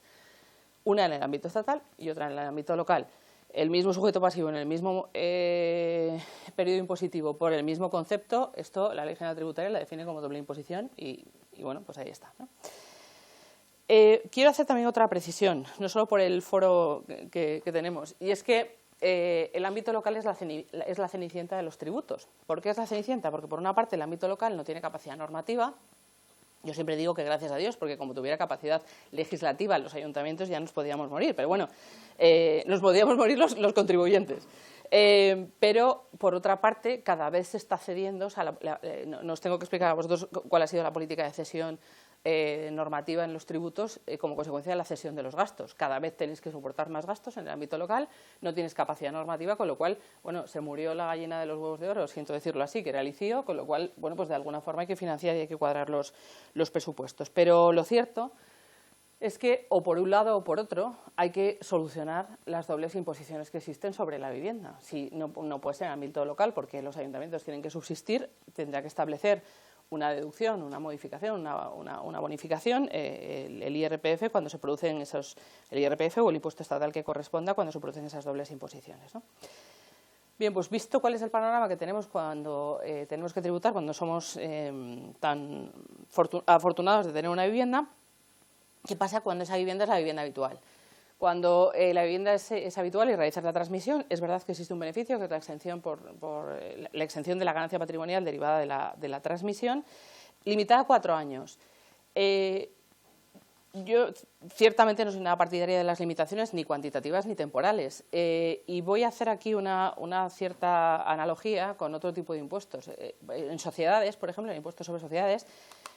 Una en el ámbito estatal y otra en el ámbito local. El mismo sujeto pasivo en el mismo periodo impositivo por el mismo concepto, esto la Ley General Tributaria la define como doble imposición y bueno, pues ahí está, ¿no? Quiero hacer también otra precisión, no solo por el foro que tenemos, y es que el ámbito local es la cenicienta de los tributos. ¿Por qué es la cenicienta? Porque por una parte el ámbito local no tiene capacidad normativa. Yo siempre digo que gracias a Dios, porque como tuviera capacidad legislativa los ayuntamientos ya nos podíamos morir, pero bueno, nos podíamos morir los contribuyentes. Pero, por otra parte, cada vez se está cediendo, o sea, no os tengo que explicar a vosotros cuál ha sido la política de cesión normativa en los tributos como consecuencia de la cesión de los gastos. Cada vez tenéis que soportar más gastos en el ámbito local, no tienes capacidad normativa, con lo cual, bueno, se murió la gallina de los huevos de oro, siento decirlo así, que era el ICIO, con lo cual, bueno, pues de alguna forma hay que financiar y hay que cuadrar los presupuestos. Pero lo cierto es que, o por un lado o por otro, hay que solucionar las dobles imposiciones que existen sobre la vivienda. Si no puede ser en el ámbito local, porque los ayuntamientos tienen que subsistir, tendrá que establecer una deducción, una modificación, una bonificación, el IRPF, cuando se producen el IRPF o el impuesto estatal que corresponda cuando se producen esas dobles imposiciones, ¿no? Bien, pues visto cuál es el panorama que tenemos cuando tenemos que tributar, cuando somos tan afortunados de tener una vivienda, ¿qué pasa cuando esa vivienda es la vivienda habitual? Cuando la vivienda es habitual y realizar la transmisión, es verdad que existe un beneficio, que es la exención la exención de la ganancia patrimonial derivada de la transmisión, limitada a 4 años. Yo ciertamente no soy nada partidaria de las limitaciones ni cuantitativas ni temporales y voy a hacer aquí una cierta analogía con otro tipo de impuestos. En sociedades, por ejemplo, en el impuesto sobre sociedades,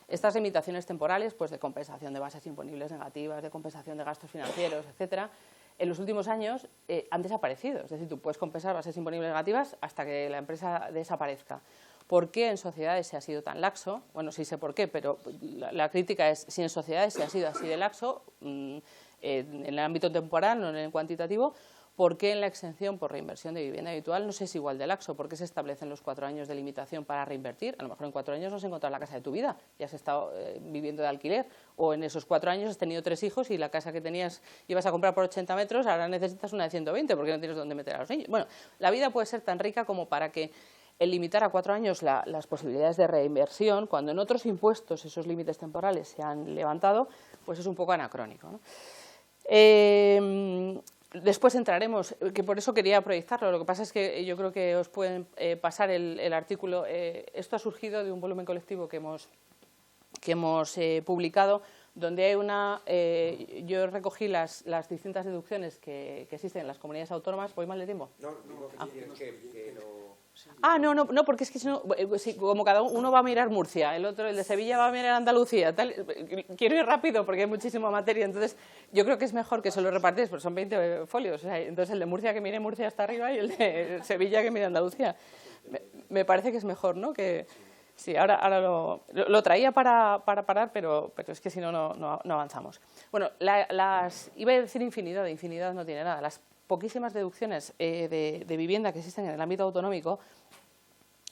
estas limitaciones temporales, pues de compensación de bases imponibles negativas, de compensación de gastos financieros, etcétera, en los últimos años han desaparecido. Es decir, tú puedes compensar bases imponibles negativas hasta que la empresa desaparezca. ¿Por qué en sociedades se ha sido tan laxo? Bueno, sí sé por qué, pero la crítica es si en sociedades se ha sido así de laxo, en el ámbito temporal, no en el cuantitativo, ¿por qué en la exención por reinversión de vivienda habitual no se es igual de laxo? ¿Por qué se establecen los 4 años de limitación para reinvertir? A lo mejor en 4 años no has encontrado la casa de tu vida, ya has estado viviendo de alquiler, o en esos 4 años has tenido 3 hijos y la casa que tenías ibas a comprar por 80 metros, ahora necesitas una de 120 porque no tienes dónde meter a los niños. Bueno, la vida puede ser tan rica como para que el limitar a 4 años las posibilidades de reinversión, cuando en otros impuestos esos límites temporales se han levantado, pues es un poco anacrónico, ¿no? Después entraremos, que por eso quería proyectarlo, lo que pasa es que yo creo que os pueden pasar el artículo. Esto ha surgido de un volumen colectivo que hemos publicado, donde hay yo recogí las distintas deducciones que existen en las comunidades autónomas. ¿Voy mal de tiempo? No, no, porque es que si no, como cada uno va a mirar Murcia, el otro, el de Sevilla, va a mirar Andalucía, tal, quiero ir rápido porque hay muchísima materia, entonces yo creo que es mejor que se lo repartáis, porque son 20 folios, o sea, entonces el de Murcia que mire Murcia hasta arriba y el de Sevilla que mire Andalucía. Me parece que es mejor, ¿no? Que sí, ahora lo traía para parar, pero es que si no, no avanzamos. Bueno, iba a decir infinidad no tiene nada. Las poquísimas deducciones de vivienda que existen en el ámbito autonómico,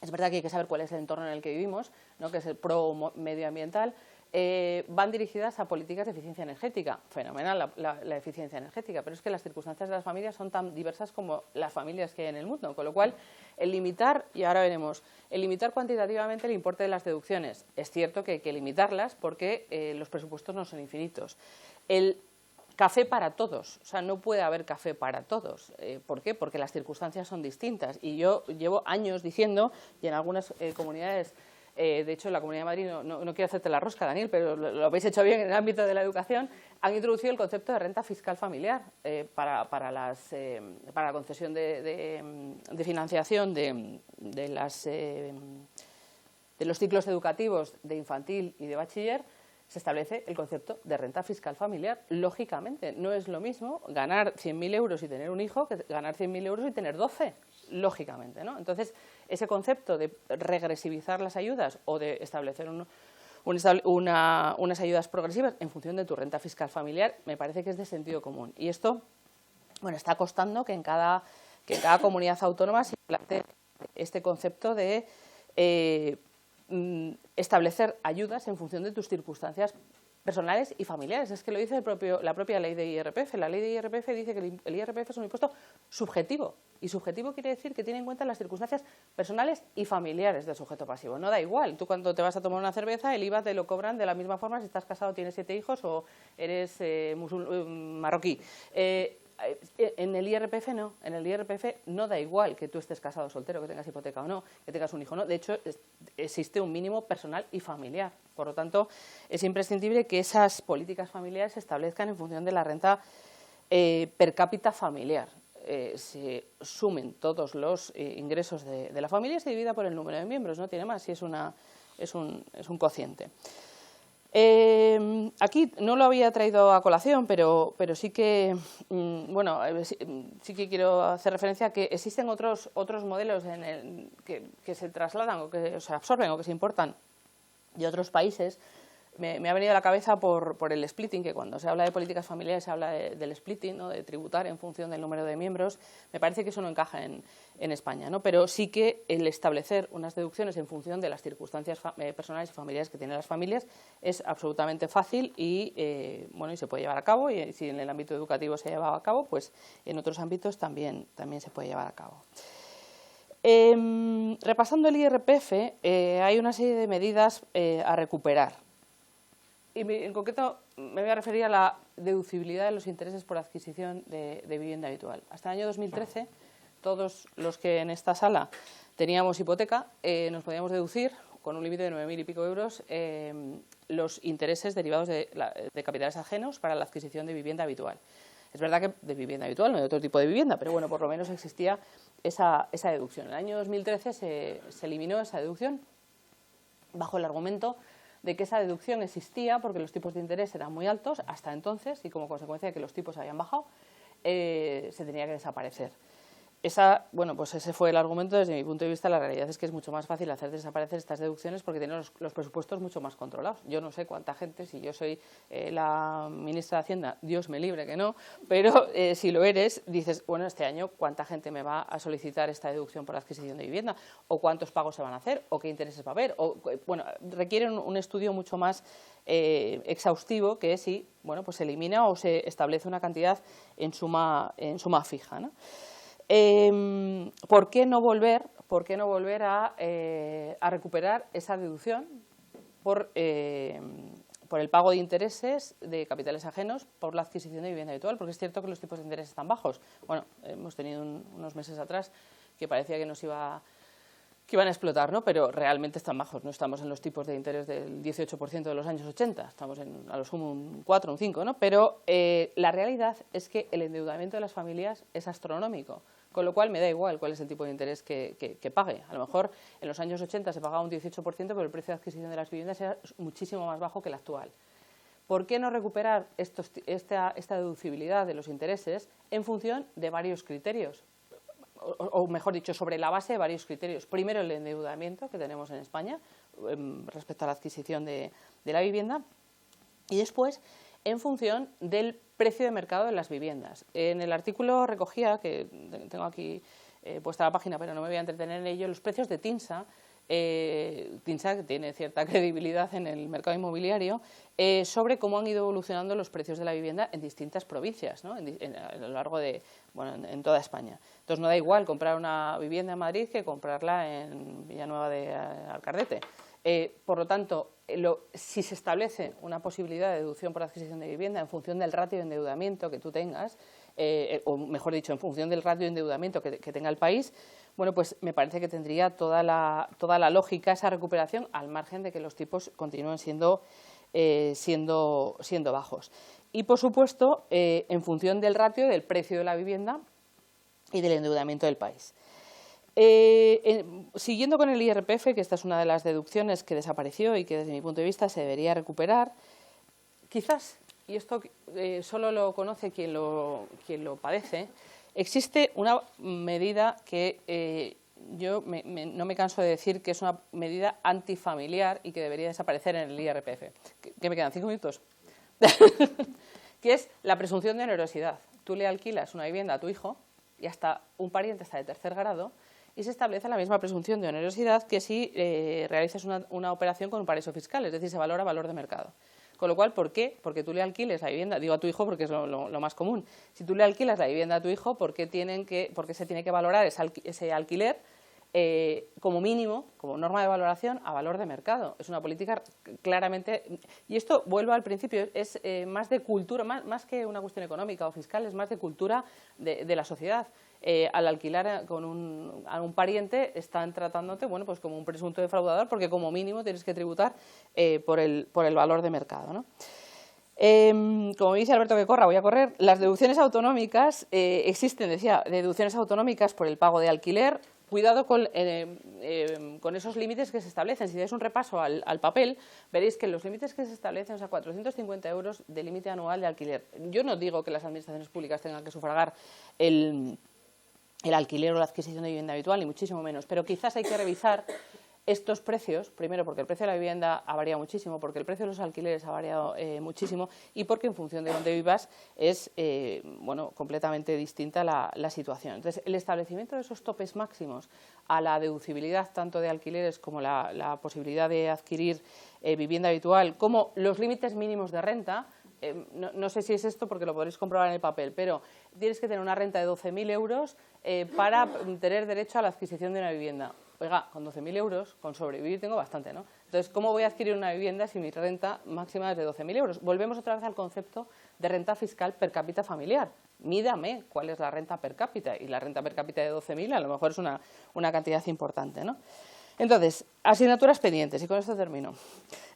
es verdad que hay que saber cuál es el entorno en el que vivimos, ¿no? Que es el pro medioambiental. van dirigidas a políticas de eficiencia energética. Fenomenal la eficiencia energética, pero es que las circunstancias de las familias son tan diversas como las familias que hay en el mundo, con lo cual el limitar, y ahora veremos, el limitar cuantitativamente el importe de las deducciones. Es cierto que hay que limitarlas porque los presupuestos no son infinitos. El café para todos, o sea, no puede haber café para todos. ¿Por qué? Porque las circunstancias son distintas y yo llevo años diciendo, y en algunas comunidades, de hecho en la Comunidad de Madrid, no quiero hacerte la rosca, Daniel, pero lo habéis hecho bien en el ámbito de la educación, han introducido el concepto de renta fiscal familiar para la concesión de financiación de los ciclos educativos de infantil y de bachiller. Se establece el concepto de renta fiscal familiar. Lógicamente, no es lo mismo ganar 100.000 euros y tener un hijo que ganar 100.000 euros y tener 12, lógicamente, ¿no? Entonces, ese concepto de regresivizar las ayudas o de establecer unas ayudas progresivas en función de tu renta fiscal familiar me parece que es de sentido común. Y esto, bueno, está costando que en cada comunidad autónoma se plantee este concepto de establecer ayudas en función de tus circunstancias personales y familiares. Es que lo dice la propia ley de IRPF. La ley de IRPF dice que el IRPF es un impuesto subjetivo. Y subjetivo quiere decir que tiene en cuenta las circunstancias personales y familiares del sujeto pasivo. No da igual. Tú cuando te vas a tomar una cerveza, el IVA te lo cobran de la misma forma si estás casado, tienes 7 hijos o eres marroquí. En el IRPF no, en el IRPF no da igual que tú estés casado o soltero, que tengas hipoteca o no, que tengas un hijo o no. De hecho, existe un mínimo personal y familiar. Por lo tanto, es imprescindible que esas políticas familiares se establezcan en función de la renta per cápita familiar. Se sumen todos los ingresos de la familia y se divida por el número de miembros, no tiene más, si es un cociente. Aquí no lo había traído a colación, pero sí que sí que quiero hacer referencia a que existen otros modelos que se trasladan o que se absorben o que se importan de otros países. Me ha venido a la cabeza por el splitting, que cuando se habla de políticas familiares se habla del splitting, ¿no? De tributar en función del número de miembros. Me parece que eso no encaja en España, ¿no? Pero sí que el establecer unas deducciones en función de las circunstancias personales y familiares que tienen las familias es absolutamente fácil y se puede llevar a cabo, y si en el ámbito educativo se ha llevado a cabo, pues en otros ámbitos también se puede llevar a cabo. Repasando el IRPF, hay una serie de medidas a recuperar. Y en concreto me voy a referir a la deducibilidad de los intereses por adquisición de vivienda habitual. Hasta el año 2013, todos los que en esta sala teníamos hipoteca, nos podíamos deducir, con un límite de 9.000 y pico euros, los intereses derivados de capitales ajenos para la adquisición de vivienda habitual. Es verdad que de vivienda habitual, no de otro tipo de vivienda, pero bueno, por lo menos existía esa deducción. En el año 2013 se eliminó esa deducción bajo el argumento de que esa deducción existía porque los tipos de interés eran muy altos hasta entonces y como consecuencia de que los tipos habían bajado, se tenía que desaparecer. Ese fue el argumento desde mi punto de vista. La realidad es que es mucho más fácil hacer desaparecer estas deducciones porque tienen los presupuestos mucho más controlados. Yo no sé cuánta gente, si yo soy la ministra de Hacienda, Dios me libre que no, pero si lo eres, dices, bueno, este año cuánta gente me va a solicitar esta deducción por adquisición de vivienda, o cuántos pagos se van a hacer, o qué intereses va a haber, requieren un estudio mucho más exhaustivo que si, pues se elimina o se establece una cantidad en suma fija, ¿no? ¿Por qué no volver a recuperar esa deducción por el pago de intereses de capitales ajenos por la adquisición de vivienda habitual? Porque es cierto que los tipos de interés están bajos. Bueno, hemos tenido unos meses atrás que parecía que que iban a explotar, ¿no? Pero realmente están bajos. No estamos en los tipos de interés del 18% de los años 80, estamos a lo sumo un 4, un 5, ¿no? Pero la realidad es que el endeudamiento de las familias es astronómico. Con lo cual me da igual cuál es el tipo de interés que pague. A lo mejor en los años 80 se pagaba un 18%, pero el precio de adquisición de las viviendas era muchísimo más bajo que el actual. ¿Por qué no recuperar esta deducibilidad de los intereses en función de varios criterios? O mejor dicho, sobre la base de varios criterios. Primero, el endeudamiento que tenemos en España respecto a la adquisición de la vivienda, y después en función del precio de mercado de las viviendas. En el artículo recogía, que tengo aquí puesta la página, pero no me voy a entretener en ello, los precios de TINSA TINSA, que tiene cierta credibilidad en el mercado inmobiliario, sobre cómo han ido evolucionando los precios de la vivienda en distintas provincias, ¿no? A lo largo de, en toda España. Entonces no da igual comprar una vivienda en Madrid que comprarla en Villanueva de Alcardete. Por lo tanto, si se establece una posibilidad de deducción por adquisición de vivienda en función del ratio de endeudamiento que tú tengas, o mejor dicho, en función del ratio de endeudamiento que tenga el país, bueno, pues me parece que tendría toda la lógica esa recuperación, al margen de que los tipos continúen siendo bajos. Y, por supuesto, en función del ratio del precio de la vivienda y del endeudamiento del país. Siguiendo con el IRPF, que esta es una de las deducciones que desapareció y que desde mi punto de vista se debería recuperar, quizás, y esto solo lo conoce quien lo padece, existe una medida que yo no me canso de decir que es una medida antifamiliar y que debería desaparecer en el IRPF. ¿Qué me quedan? 5 minutos. Que es la presunción de onerosidad. Tú le alquilas una vivienda a tu hijo y hasta un pariente está de tercer grado y se establece la misma presunción de onerosidad que si realizas una operación con un paraíso fiscal, es decir, se valora valor de mercado. Con lo cual, ¿por qué? Porque tú le alquiles la vivienda, digo a tu hijo porque es lo más común. Si tú le alquilas la vivienda a tu hijo, ¿por qué se tiene que valorar ese alquiler como mínimo, como norma de valoración, a valor de mercado? Es una política claramente... Y esto, vuelvo al principio, es más de cultura, más que una cuestión económica o fiscal, es más de cultura de la sociedad. Al alquilar a un pariente están tratándote, bueno, pues como un presunto defraudador, porque como mínimo tienes que tributar por el valor de mercado, ¿no? Como dice Alberto que corra, voy a correr. Las deducciones autonómicas existen, decía, deducciones autonómicas por el pago de alquiler. Cuidado con esos límites que se establecen. Si dais un repaso al papel, veréis que los límites que se establecen, o sea, 450 euros de límite anual de alquiler. Yo no digo que las administraciones públicas tengan que sufragar el alquiler o la adquisición de vivienda habitual, ni muchísimo menos, pero quizás hay que revisar estos precios, primero porque el precio de la vivienda ha variado muchísimo, porque el precio de los alquileres ha variado muchísimo y porque en función de dónde vivas es completamente distinta la situación. Entonces, el establecimiento de esos topes máximos a la deducibilidad tanto de alquileres como la posibilidad de adquirir vivienda habitual, como los límites mínimos de renta. No sé si es esto porque lo podréis comprobar en el papel, pero tienes que tener una renta de 12.000 euros para tener derecho a la adquisición de una vivienda. Oiga, con 12.000 euros, con sobrevivir tengo bastante, ¿no? Entonces, ¿cómo voy a adquirir una vivienda si mi renta máxima es de 12.000 euros? Volvemos otra vez al concepto de renta fiscal per cápita familiar. Mídame cuál es la renta per cápita, y la renta per cápita de 12.000 a lo mejor es una cantidad importante, ¿no? Entonces, asignaturas pendientes, y con esto termino.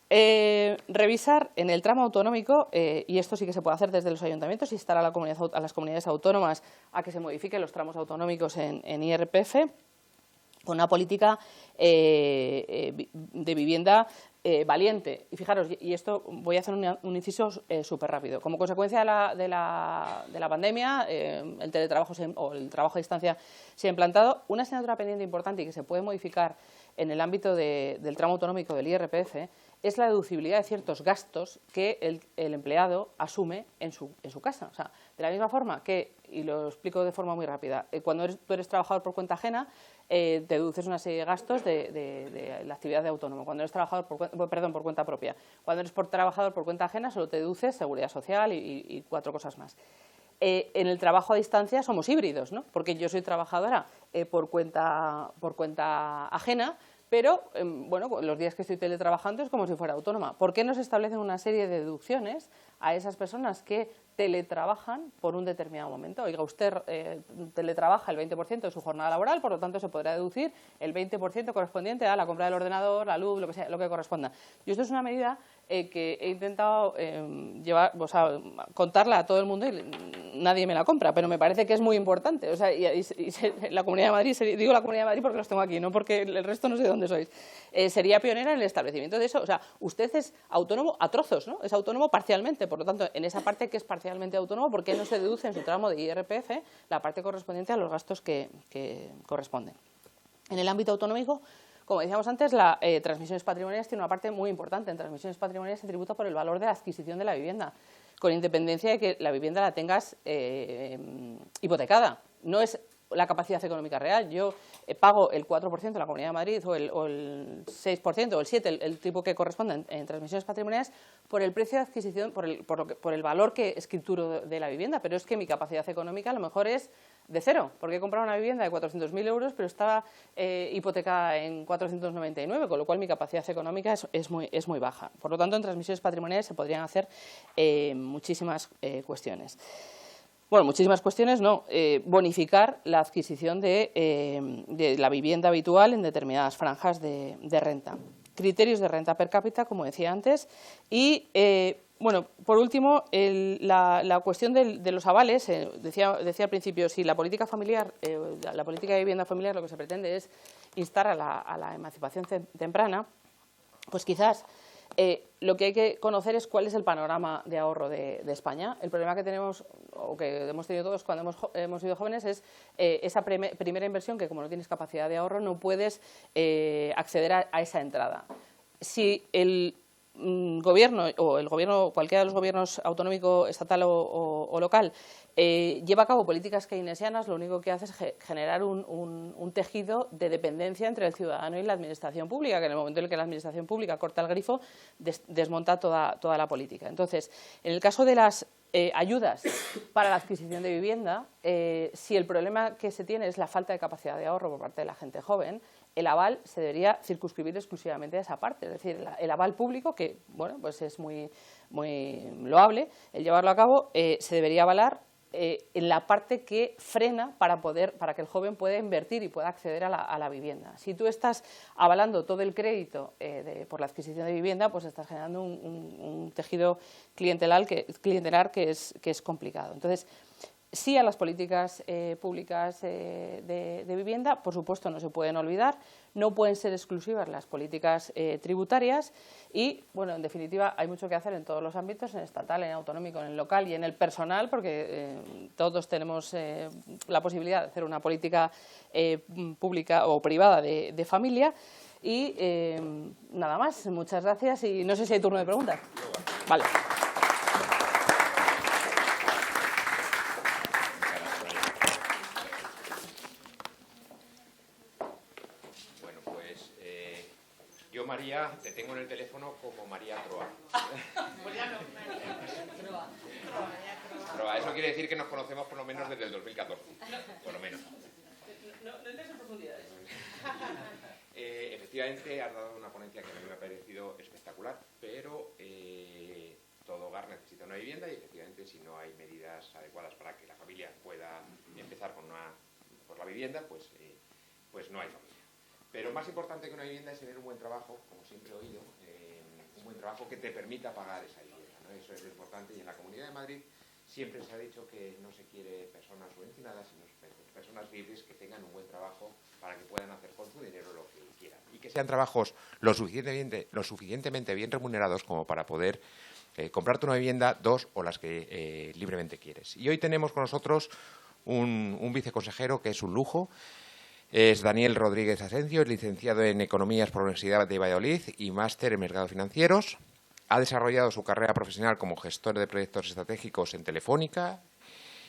Revisar en el tramo autonómico, y esto sí que se puede hacer desde los ayuntamientos, instar a las comunidades autónomas a que se modifiquen los tramos autonómicos en IRPF, con una política de vivienda valiente. Y fijaros, y esto voy a hacer un inciso súper rápido. Como consecuencia de la pandemia, el teletrabajo o el trabajo a distancia se ha implantado. Una asignatura pendiente importante y que se puede modificar en el ámbito del tramo autonómico del IRPF es la deducibilidad de ciertos gastos que el empleado asume en su casa. O sea, de la misma forma que, y lo explico de forma muy rápida, cuando tú eres trabajador por cuenta ajena, te deduces una serie de gastos de la actividad de autónomo. Cuando eres trabajador por cuenta propia. Cuando eres trabajador por cuenta ajena, solo te deduces seguridad social y 4 cosas más. En el trabajo a distancia somos híbridos, ¿no? Porque yo soy trabajadora por cuenta ajena, pero los días que estoy teletrabajando es como si fuera autónoma. ¿Por qué no se establecen una serie de deducciones a esas personas que teletrabajan por un determinado momento? Oiga, usted teletrabaja el 20% de su jornada laboral, por lo tanto se podrá deducir el 20% correspondiente a la compra del ordenador, la luz, lo que corresponda. Y esto es una medida que he intentado contarla a todo el mundo y nadie me la compra, pero me parece que es muy importante. O sea, la Comunidad de Madrid, digo la Comunidad de Madrid porque los tengo aquí, no porque el resto no sé de dónde sois, sería pionera en el establecimiento de eso. O sea, usted es autónomo a trozos, ¿no? Es autónomo parcialmente, por lo tanto, en esa parte que es parcialmente autónomo, ¿por qué no se deduce en su tramo de IRPF la parte correspondiente a los gastos que corresponden? En el ámbito autonómico, como decíamos antes, las transmisiones patrimoniales tiene una parte muy importante. En transmisiones patrimoniales se tributa por el valor de la adquisición de la vivienda, con independencia de que la vivienda la tengas hipotecada. No es la capacidad económica real. Yo pago el 4% en la Comunidad de Madrid o el 6% o el 7%, el tipo que corresponde en transmisiones patrimoniales, por el precio de adquisición, por el valor que escrituro de la vivienda. Pero es que mi capacidad económica a lo mejor es de cero, porque he comprado una vivienda de 400.000 euros, pero estaba hipotecada en 499, con lo cual mi capacidad económica es muy baja. Por lo tanto, en transmisiones patrimoniales se podrían hacer muchísimas cuestiones. Bueno, muchísimas cuestiones no. Bonificar la adquisición de la vivienda habitual en determinadas franjas de renta. Criterios de renta per cápita, como decía antes, y bueno, por último, la cuestión de los avales. Decía al principio, si la política familiar, la política de vivienda familiar, lo que se pretende es instar a la emancipación temprana, pues quizás lo que hay que conocer es cuál es el panorama de ahorro de España. El problema que tenemos, o que hemos tenido todos cuando hemos sido jóvenes, es esa primera inversión que, como no tienes capacidad de ahorro, no puedes acceder a esa entrada. Si el gobierno, cualquiera de los gobiernos autonómico, estatal o local, lleva a cabo políticas keynesianas, lo único que hace es generar un tejido de dependencia entre el ciudadano y la administración pública, que en el momento en el que la administración pública corta el grifo, desmonta toda la política. Entonces, en el caso de las ayudas para la adquisición de vivienda, si el problema que se tiene es la falta de capacidad de ahorro por parte de la gente joven, el aval se debería circunscribir exclusivamente a esa parte. Es decir, el aval público, que bueno, pues es muy loable el llevarlo a cabo, se debería avalar en la parte que frena para que el joven pueda invertir y pueda acceder a la vivienda. Si tú estás avalando todo el crédito por la adquisición de vivienda, pues estás generando un tejido clientelar que es complicado. Entonces, sí a las políticas públicas de vivienda, por supuesto, no se pueden olvidar, no pueden ser exclusivas las políticas tributarias y, bueno, en definitiva, hay mucho que hacer en todos los ámbitos, en estatal, en autonómico, en el local y en el personal, porque todos tenemos la posibilidad de hacer una política pública o privada de familia. Y nada más, muchas gracias y no sé si hay turno de preguntas. Vale. María, te tengo en el teléfono como María Troa. Troa. Eso quiere decir que nos conocemos por lo menos desde el 2014. Por lo menos. No entres en profundidades. Efectivamente, has dado una ponencia que a mí me ha parecido espectacular, pero todo hogar necesita una vivienda y efectivamente si no hay medidas adecuadas para que la familia pueda empezar por la vivienda, pues no hay familia. Pero más importante que una vivienda es tener un buen trabajo, como siempre he oído, un buen trabajo que te permita pagar esa vivienda, ¿no? Eso es lo importante y en la Comunidad de Madrid siempre se ha dicho que no se quiere personas subvencionadas, sino personas libres que tengan un buen trabajo para que puedan hacer con su dinero lo que quieran. Y que sean trabajos lo suficientemente bien remunerados como para poder comprarte una vivienda, dos o las que libremente quieres. Y hoy tenemos con nosotros un viceconsejero que es un lujo. Es Daniel Rodríguez Asencio, es licenciado en Economías por la Universidad de Valladolid y máster en Mercados Financieros. Ha desarrollado su carrera profesional como gestor de proyectos estratégicos en Telefónica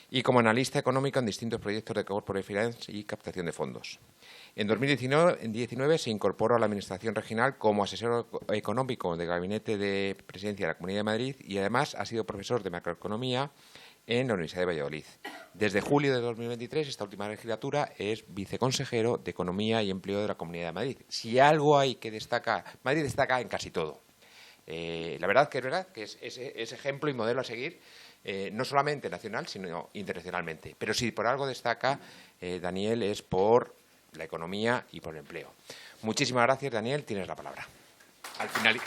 y como analista económico en distintos proyectos de corporate finance y captación de fondos. En 2019 se incorporó a la Administración Regional como asesor económico del Gabinete de Presidencia de la Comunidad de Madrid y además ha sido profesor de macroeconomía en la Universidad de Valladolid. Desde julio de 2023, esta última legislatura, es viceconsejero de Economía y Empleo de la Comunidad de Madrid. Si algo hay que destacar, Madrid destaca en casi todo. La verdad que es ejemplo y modelo a seguir, no solamente nacional, sino internacionalmente. Pero si por algo destaca, Daniel, es por la economía y por el empleo. Muchísimas gracias, Daniel. Tienes la palabra. Al final.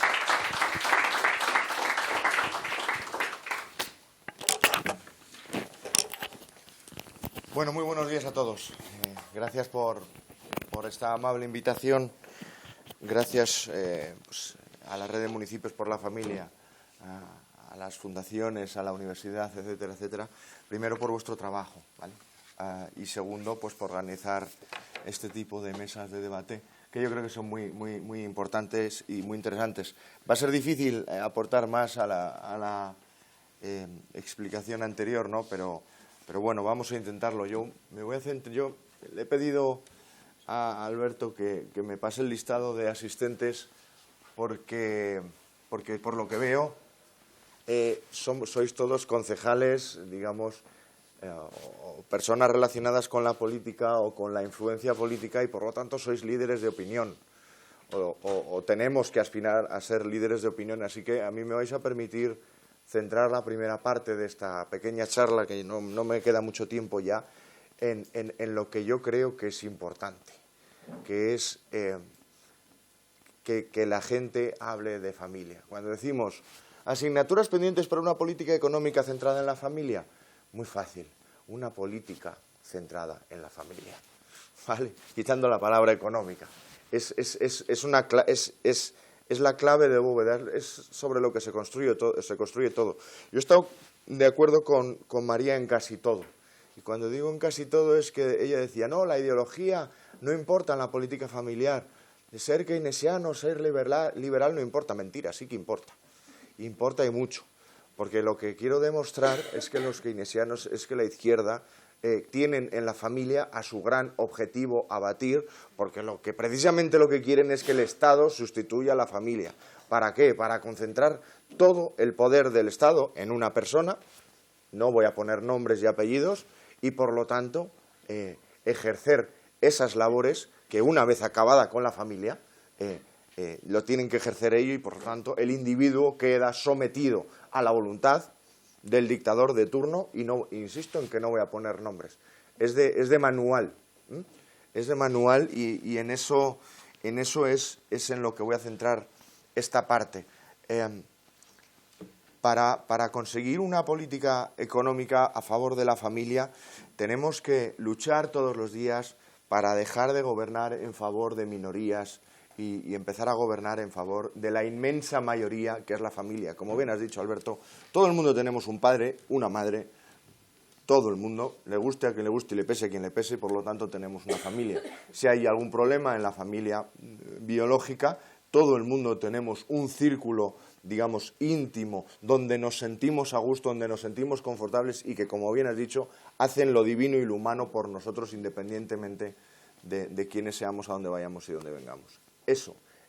Bueno, muy buenos días a todos. Gracias por esta amable invitación. Gracias pues, a la Red de Municipios por la Familia, a las fundaciones, a la universidad, etcétera, etcétera. Primero por vuestro trabajo, ¿vale? Y segundo, pues por organizar este tipo de mesas de debate, que yo creo que son muy importantes y muy interesantes. Va a ser difícil aportar más a la explicación anterior, ¿no? Pero bueno, vamos a intentarlo. Yo le he pedido a Alberto que me pase el listado de asistentes porque por lo que veo sois todos concejales, digamos, o personas relacionadas con la política o con la influencia política y por lo tanto sois líderes de opinión o tenemos que aspirar a ser líderes de opinión. Así que a mí me vais a permitir centrar la primera parte de esta pequeña charla, que no me queda mucho tiempo ya, en lo que yo creo que es importante, que es que la gente hable de familia. Cuando decimos asignaturas pendientes para una política económica centrada en la familia, muy fácil, una política centrada en la familia, ¿vale? Quitando la palabra económica. Es la clave de bóveda, es sobre lo que se construye todo. Yo he estado de acuerdo con María en casi todo. Y cuando digo en casi todo es que ella decía, no, la ideología no importa en la política familiar. Ser keynesiano, ser liberal no importa. Mentira, sí que importa. Importa y mucho. Porque lo que quiero demostrar es que los keynesianos, es que la izquierda tienen en la familia a su gran objetivo a batir, porque precisamente lo que quieren es que el Estado sustituya a la familia. ¿Para qué? Para concentrar todo el poder del Estado en una persona, no voy a poner nombres y apellidos, y por lo tanto ejercer esas labores que una vez acabada con la familia lo tienen que ejercer ellos y por lo tanto el individuo queda sometido a la voluntad del dictador de turno y no, insisto en que no voy a poner nombres, es de manual, es de manual y en eso es en lo que voy a centrar esta parte. Para conseguir una política económica a favor de la familia tenemos que luchar todos los días para dejar de gobernar en favor de minorías y empezar a gobernar en favor de la inmensa mayoría que es la familia. Como bien has dicho, Alberto, todo el mundo tenemos un padre, una madre, todo el mundo, le guste a quien le guste y le pese a quien le pese, por lo tanto tenemos una familia. Si hay algún problema en la familia biológica, todo el mundo tenemos un círculo, digamos, íntimo, donde nos sentimos a gusto, donde nos sentimos confortables y que, como bien has dicho, hacen lo divino y lo humano por nosotros independientemente de quiénes seamos, a dónde vayamos y dónde vengamos.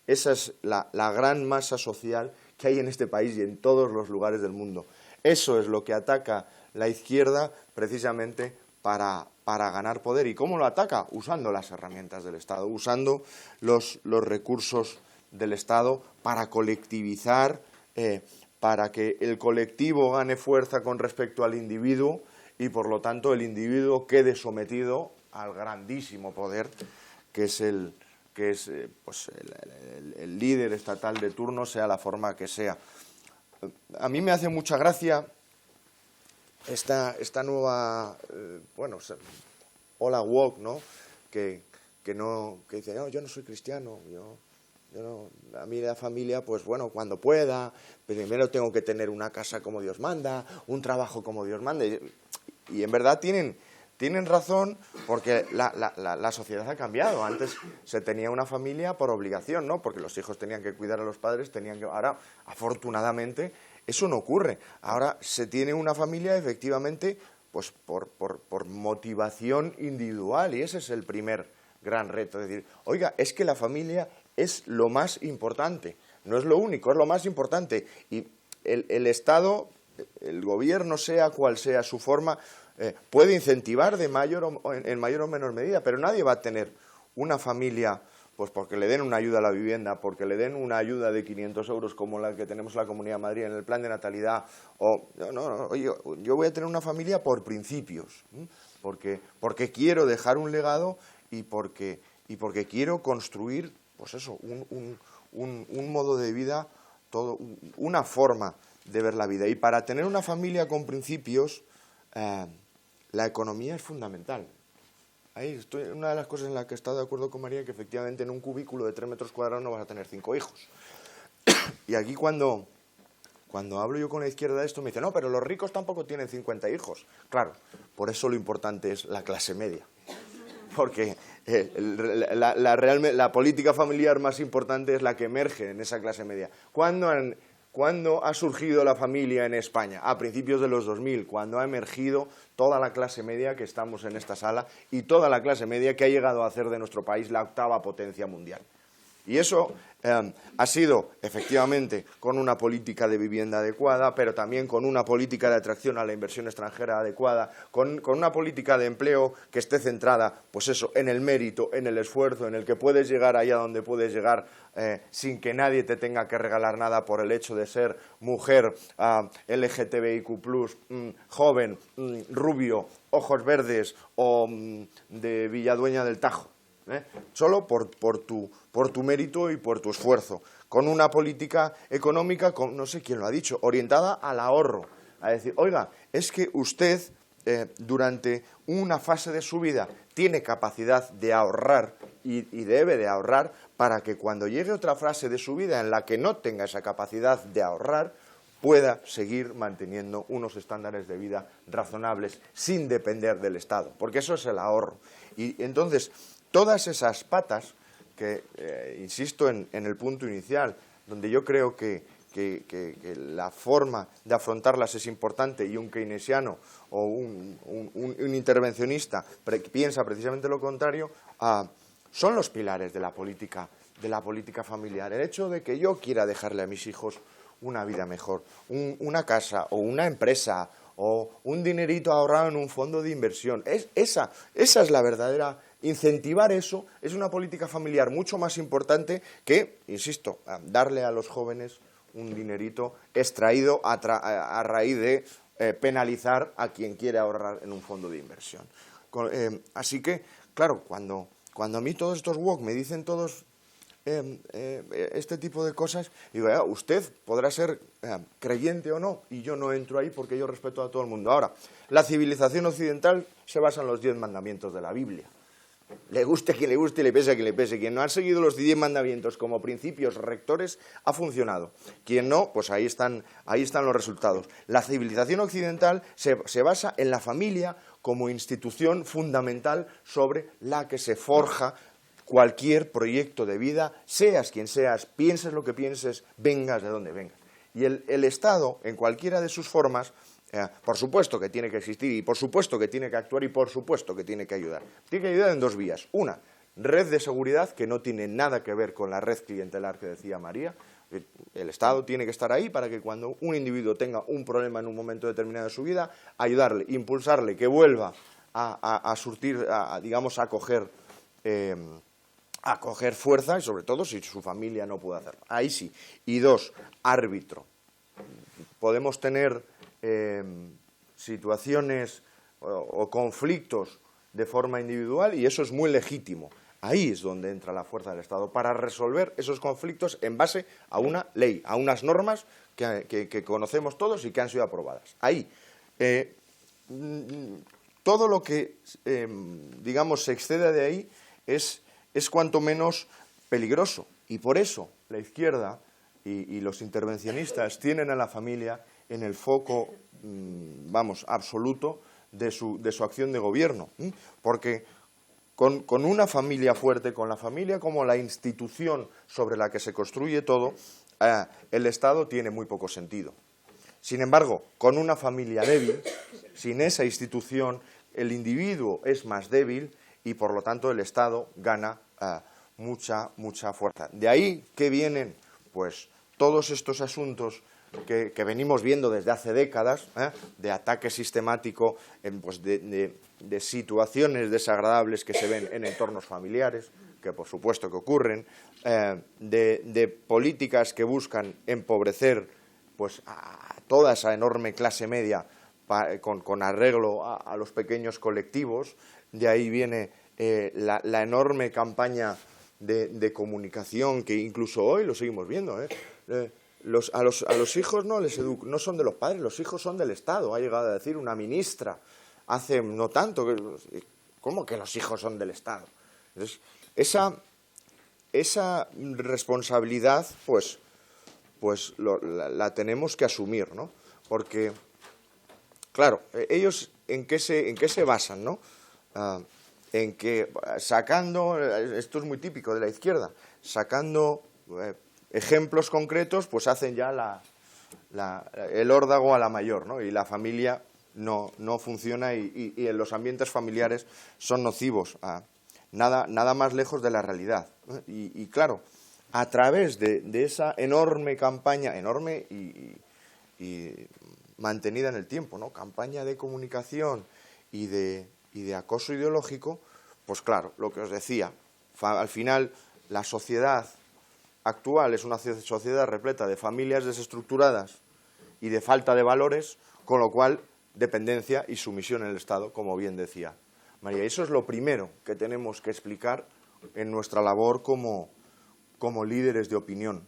Esa es la gran masa social que hay en este país y en todos los lugares del mundo. Eso es lo que ataca la izquierda precisamente para ganar poder. ¿Y cómo lo ataca? Usando las herramientas del Estado, usando los recursos del Estado para colectivizar, para que el colectivo gane fuerza con respecto al individuo y por lo tanto el individuo quede sometido al grandísimo poder que es el líder estatal de turno, sea la forma que sea. A mí me hace mucha gracia esta nueva, ola woke, ¿no? Que dice, no, yo no soy cristiano, a mí la familia, pues bueno, cuando pueda, primero tengo que tener una casa como Dios manda, un trabajo como Dios manda. Y en verdad tienen razón porque la sociedad ha cambiado. Antes se tenía una familia por obligación, ¿no? Porque los hijos tenían que cuidar a los padres, ahora, afortunadamente, eso no ocurre. Ahora se tiene una familia, efectivamente, pues por motivación individual y ese es el primer gran reto. Es decir, oiga, es que la familia es lo más importante, no es lo único, es lo más importante. Y el Estado, el gobierno, sea cual sea su forma, puede incentivar en mayor o menor medida, pero nadie va a tener una familia pues porque le den una ayuda a la vivienda, porque le den una ayuda de 500 euros como la que tenemos en la Comunidad de Madrid en el plan de natalidad. Yo voy a tener una familia por principios, porque quiero dejar un legado y porque quiero construir pues eso, un modo de vida, una forma de ver la vida. Y para tener una familia con principios, la economía es fundamental. Una de las cosas en las que he estado de acuerdo con María es que efectivamente en un cubículo de 3 metros cuadrados no vas a tener 5 hijos. Y aquí cuando hablo yo con la izquierda de esto me dicen, no, pero los ricos tampoco tienen 50 hijos. Claro, por eso lo importante es la clase media. Porque la política familiar más importante es la que emerge en esa clase media. ¿Cuándo ¿Cuándo ha surgido la familia en España? A principios de los 2000, cuando ha emergido toda la clase media que estamos en esta sala y toda la clase media que ha llegado a hacer de nuestro país la octava potencia mundial. Y eso ha sido, efectivamente, con una política de vivienda adecuada, pero también con una política de atracción a la inversión extranjera adecuada, con una política de empleo que esté centrada, pues eso, en el mérito, en el esfuerzo, en el que puedes llegar allá donde puedes llegar sin que nadie te tenga que regalar nada por el hecho de ser mujer, LGTBIQ+, joven, rubio, ojos verdes o de Villadueña del Tajo. Solo por tu mérito y por tu esfuerzo, con una política económica, no sé quién lo ha dicho, orientada al ahorro, a decir, oiga, es que usted durante una fase de su vida tiene capacidad de ahorrar y debe de ahorrar para que cuando llegue otra fase de su vida en la que no tenga esa capacidad de ahorrar, pueda seguir manteniendo unos estándares de vida razonables sin depender del Estado, porque eso es el ahorro. Y entonces, todas esas patas, que insisto en el punto inicial, donde yo creo que la forma de afrontarlas es importante y un keynesiano o un intervencionista piensa precisamente lo contrario, son los pilares de la política familiar. El hecho de que yo quiera dejarle a mis hijos una vida mejor, una casa o una empresa o un dinerito ahorrado en un fondo de inversión, esa es la verdadera. Incentivar eso es una política familiar mucho más importante que, insisto, darle a los jóvenes un dinerito extraído a raíz de penalizar a quien quiere ahorrar en un fondo de inversión. Así que, claro, cuando a mí todos estos woke me dicen todos este tipo de cosas, digo, usted podrá ser creyente o no, y yo no entro ahí porque yo respeto a todo el mundo. Ahora, la civilización occidental se basa en los 10 mandamientos de la Biblia. Le guste a quien le guste y le pese a quien le pese. Quien no ha seguido los 10 mandamientos como principios rectores ha funcionado. Quien no, pues ahí están los resultados. La civilización occidental se basa en la familia como institución fundamental sobre la que se forja cualquier proyecto de vida, seas quien seas, pienses lo que pienses, vengas de donde vengas. Y el Estado, en cualquiera de sus formas, por supuesto que tiene que existir y por supuesto que tiene que actuar y por supuesto que tiene que ayudar. Tiene que ayudar en dos vías. Una, red de seguridad que no tiene nada que ver con la red clientelar que decía María. El Estado tiene que estar ahí para que cuando un individuo tenga un problema en un momento determinado de su vida, ayudarle, impulsarle, que vuelva a surtir, digamos, a coger fuerza y sobre todo si su familia no puede hacerlo. Ahí sí. Y dos, árbitro. Podemos tener situaciones o conflictos de forma individual y eso es muy legítimo. Ahí es donde entra la fuerza del Estado para resolver esos conflictos en base a una ley, a unas normas que conocemos todos y que han sido aprobadas. Ahí. Todo lo que, digamos, se excede de ahí es cuanto menos peligroso. Y por eso la izquierda y los intervencionistas tienen a la familia en el foco, absoluto de su acción de gobierno. Porque con una familia fuerte, con la familia como la institución sobre la que se construye todo, el Estado tiene muy poco sentido. Sin embargo, con una familia débil, sin esa institución, el individuo es más débil y por lo tanto el Estado gana mucha fuerza. De ahí que vienen pues todos estos asuntos que venimos viendo desde hace décadas, de ataque sistemático, pues de situaciones desagradables que se ven en entornos familiares, que por supuesto que ocurren, de políticas que buscan empobrecer pues a toda esa enorme clase media con arreglo a los pequeños colectivos. De ahí viene la enorme campaña de comunicación que incluso hoy lo seguimos viendo. A los hijos no son de los padres, los hijos son del Estado. Ha llegado a decir una ministra hace no tanto. ¿Cómo que los hijos son del Estado? Entonces, esa responsabilidad pues la tenemos que asumir, ¿no? Porque, claro, ellos ¿en qué se basan, no? En que sacando, esto es muy típico de la izquierda, sacando ejemplos concretos, pues hacen ya el órdago a la mayor, ¿no? Y la familia no funciona y los ambientes familiares son nocivos, nada más lejos de la realidad. Y claro, a través de esa enorme campaña, enorme y mantenida en el tiempo, ¿no? Campaña de comunicación y de acoso ideológico, pues claro, lo que os decía, al final la sociedad actual es una sociedad repleta de familias desestructuradas y de falta de valores, con lo cual dependencia y sumisión en el Estado, como bien decía María. Eso es lo primero que tenemos que explicar en nuestra labor como líderes de opinión,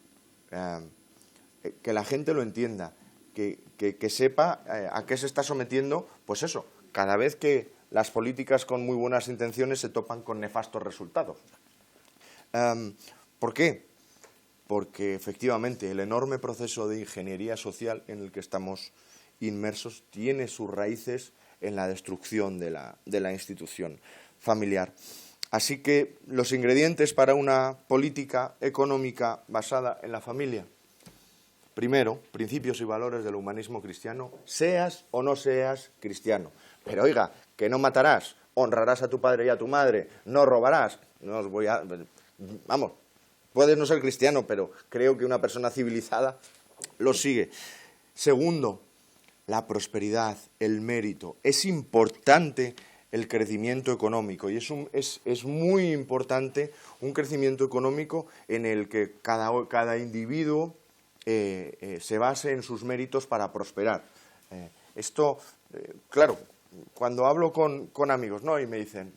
que la gente lo entienda, que sepa a qué se está sometiendo, pues eso, cada vez que las políticas con muy buenas intenciones se topan con nefastos resultados. ¿Por qué? Porque efectivamente el enorme proceso de ingeniería social en el que estamos inmersos tiene sus raíces en la destrucción de la institución familiar. Así que los ingredientes para una política económica basada en la familia. Primero, principios y valores del humanismo cristiano, seas o no seas cristiano. Pero oiga, que no matarás, honrarás a tu padre y a tu madre, no robarás. No os voy a... Vamos, puedes no ser cristiano, pero creo que una persona civilizada lo sigue. Segundo, la prosperidad, el mérito. Es importante el crecimiento económico y es muy importante un crecimiento económico en el que cada individuo se base en sus méritos para prosperar. Claro, cuando hablo con amigos, ¿no? Y me dicen,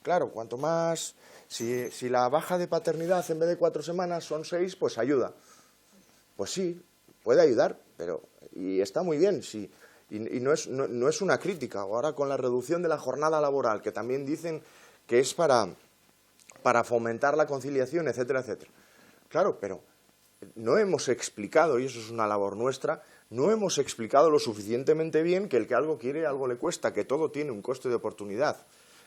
claro, cuanto más, si la baja de paternidad en vez de 4 semanas son 6, pues ayuda. Pues sí, puede ayudar, y está muy bien, sí. Y no es una crítica. Ahora con la reducción de la jornada laboral, que también dicen que es para fomentar la conciliación, etcétera, etcétera. Claro, pero no hemos explicado, y eso es una labor nuestra, no hemos explicado lo suficientemente bien que el que algo quiere, algo le cuesta, que todo tiene un coste de oportunidad.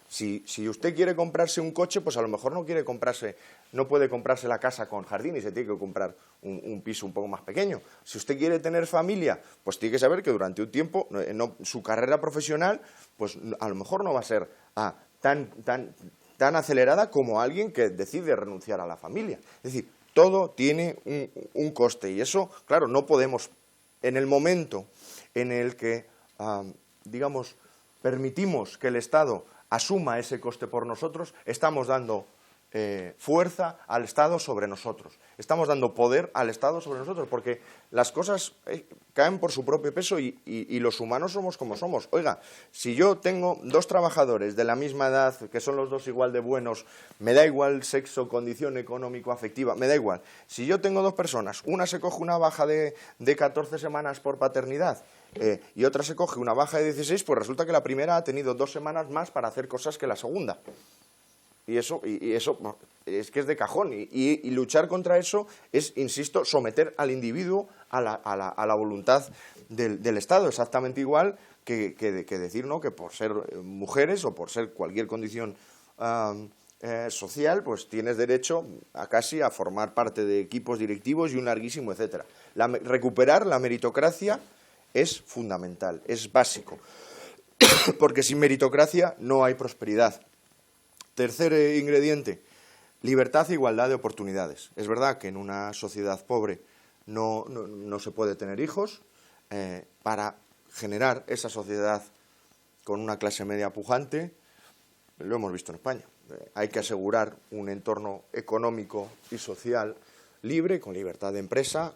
Si usted quiere comprarse un coche, pues a lo mejor no puede comprarse la casa con jardín y se tiene que comprar un piso un poco más pequeño. Si usted quiere tener familia, pues tiene que saber que durante un tiempo su carrera profesional, pues a lo mejor no va a ser tan acelerada como alguien que decide renunciar a la familia. Es decir, todo tiene un coste y eso, claro, no podemos, en el momento en el que, digamos, permitimos que el Estado asuma ese coste por nosotros, estamos dando fuerza al Estado sobre nosotros. Estamos dando poder al Estado sobre nosotros, porque las cosas caen por su propio peso y los humanos somos como somos. Oiga, si yo tengo 2 trabajadores de la misma edad, que son los 2 igual de buenos, me da igual sexo, condición económico-afectiva, me da igual. Si yo tengo 2 personas, una se coge una baja de 14 semanas por paternidad, y otra se coge una baja de 16, pues resulta que la primera ha tenido 2 semanas más para hacer cosas que la segunda. Y eso es que es de cajón. Y luchar contra eso es, insisto, someter al individuo a la voluntad del Estado. Exactamente igual que decir, ¿no?, que por ser mujeres o por ser cualquier condición social, pues tienes derecho casi a formar parte de equipos directivos y un larguísimo etcétera. Recuperar la meritocracia es fundamental, es básico, porque sin meritocracia no hay prosperidad. Tercer ingrediente, libertad e igualdad de oportunidades. Es verdad que en una sociedad pobre no se puede tener hijos. Para generar esa sociedad con una clase media pujante, lo hemos visto en España. Hay que asegurar un entorno económico y social libre, con libertad de empresa,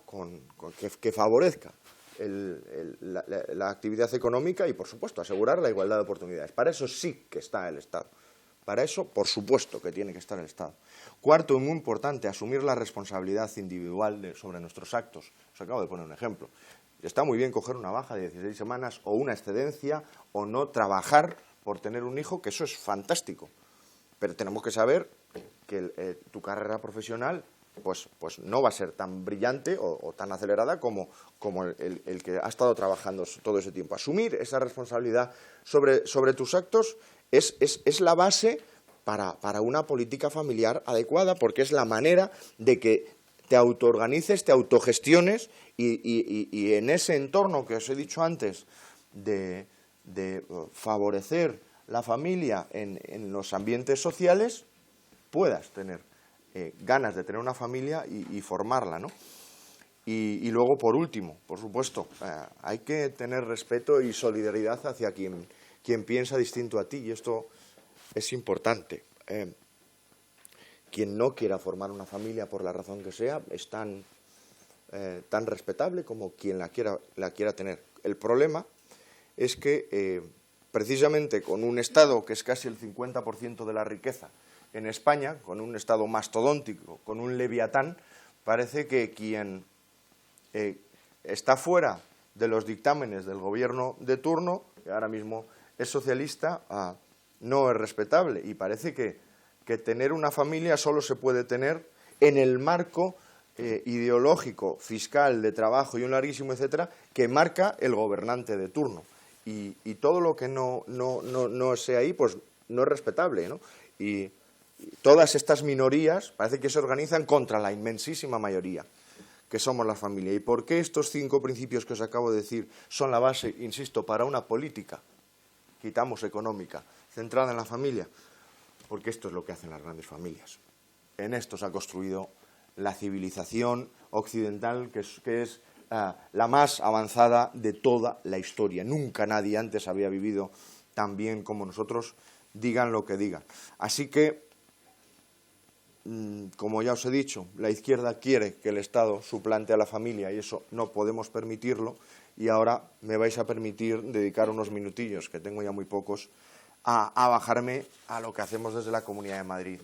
que favorezca la actividad económica y, por supuesto, asegurar la igualdad de oportunidades. Para eso sí que está el Estado. Para eso, por supuesto, que tiene que estar el Estado. Cuarto, muy importante, asumir la responsabilidad individual sobre nuestros actos. Os acabo de poner un ejemplo. Está muy bien coger una baja de 16 semanas o una excedencia o no trabajar por tener un hijo, que eso es fantástico. Pero tenemos que saber que tu carrera profesional pues no va a ser tan brillante o tan acelerada como el que ha estado trabajando todo ese tiempo. Asumir esa responsabilidad sobre tus actos es la base para una política familiar adecuada, porque es la manera de que te autoorganices, te autogestiones y en ese entorno que os he dicho antes de favorecer la familia en los ambientes sociales, puedas tener ganas de tener una familia y formarla, ¿no? Y luego, por último, por supuesto, hay que tener respeto y solidaridad hacia quien piensa distinto a ti, y esto es importante. Quien no quiera formar una familia por la razón que sea es tan respetable como quien la quiera tener. El problema es que precisamente con un Estado que es casi el 50% de la riqueza en España, con un Estado mastodóntico, con un leviatán, parece que quien está fuera de los dictámenes del gobierno de turno, que ahora mismo es socialista, no es respetable, y parece que tener una familia solo se puede tener en el marco ideológico, fiscal, de trabajo y un larguísimo etcétera, que marca el gobernante de turno. Y todo lo que no sea ahí, pues no es respetable, ¿no? Y todas estas minorías parece que se organizan contra la inmensísima mayoría, que somos la familia. ¿Y por qué estos 5 principios que os acabo de decir son la base, insisto, para una política, quitamos económica, centrada en la familia? Porque esto es lo que hacen las grandes familias. En esto se ha construido la civilización occidental, que es la más avanzada de toda la historia. Nunca nadie antes había vivido tan bien como nosotros, digan lo que digan. Así que, como ya os he dicho, la izquierda quiere que el Estado suplante a la familia, y eso no podemos permitirlo, y ahora me vais a permitir dedicar unos minutillos, que tengo ya muy pocos, a bajarme a lo que hacemos desde la Comunidad de Madrid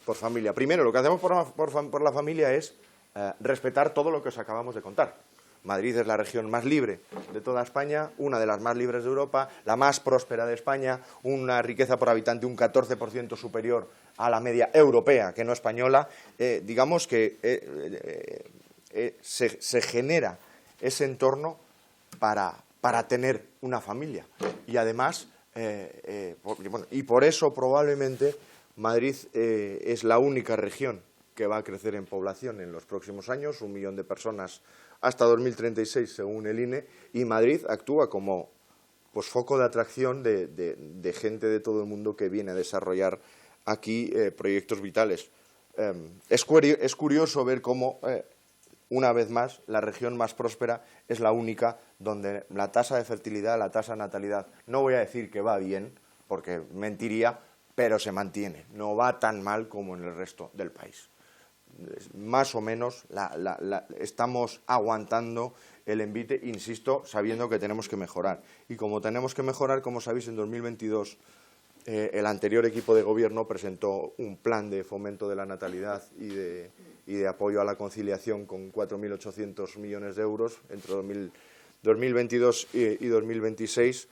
por familia. Primero, lo que hacemos por la familia es respetar todo lo que os acabamos de contar. Madrid es la región más libre de toda España, una de las más libres de Europa, la más próspera de España, una riqueza por habitante un 14% superior a la media europea, que no española. Digamos que se genera ese entorno para tener una familia. Y además, y por eso probablemente Madrid es la única región que va a crecer en población en los próximos años, 1 millón de personas hasta 2036, según el INE, y Madrid actúa como foco de atracción de gente de todo el mundo que viene a desarrollar aquí proyectos vitales. Es curioso ver cómo, una vez más, la región más próspera es la única donde la tasa de fertilidad, la tasa de natalidad, no voy a decir que va bien, porque mentiría, pero se mantiene. No va tan mal como en el resto del país. Más o menos estamos aguantando el envite, insisto, sabiendo que tenemos que mejorar. Y como tenemos que mejorar, como sabéis, en 2022 el anterior equipo de gobierno presentó un plan de fomento de la natalidad y de apoyo a la conciliación con 4.800 millones de euros entre 2022 y 2026.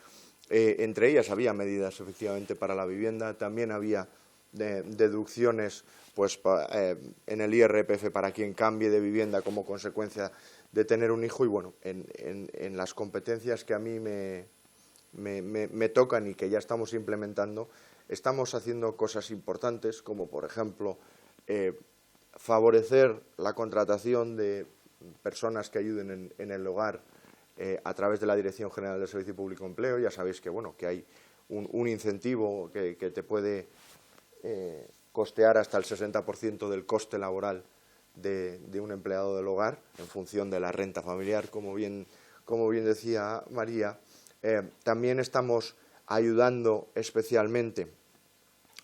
Entre ellas había medidas, efectivamente, para la vivienda, también había deducciones en el IRPF para quien cambie de vivienda como consecuencia de tener un hijo. Y bueno, en las competencias que a mí me tocan y que ya estamos implementando, estamos haciendo cosas importantes, como por ejemplo favorecer la contratación de personas que ayuden en el hogar a través de la Dirección General del Servicio Público de Empleo. Ya sabéis que hay un incentivo que te puede costear hasta el 60% del coste laboral de un empleado del hogar en función de la renta familiar, como bien decía María. También estamos ayudando especialmente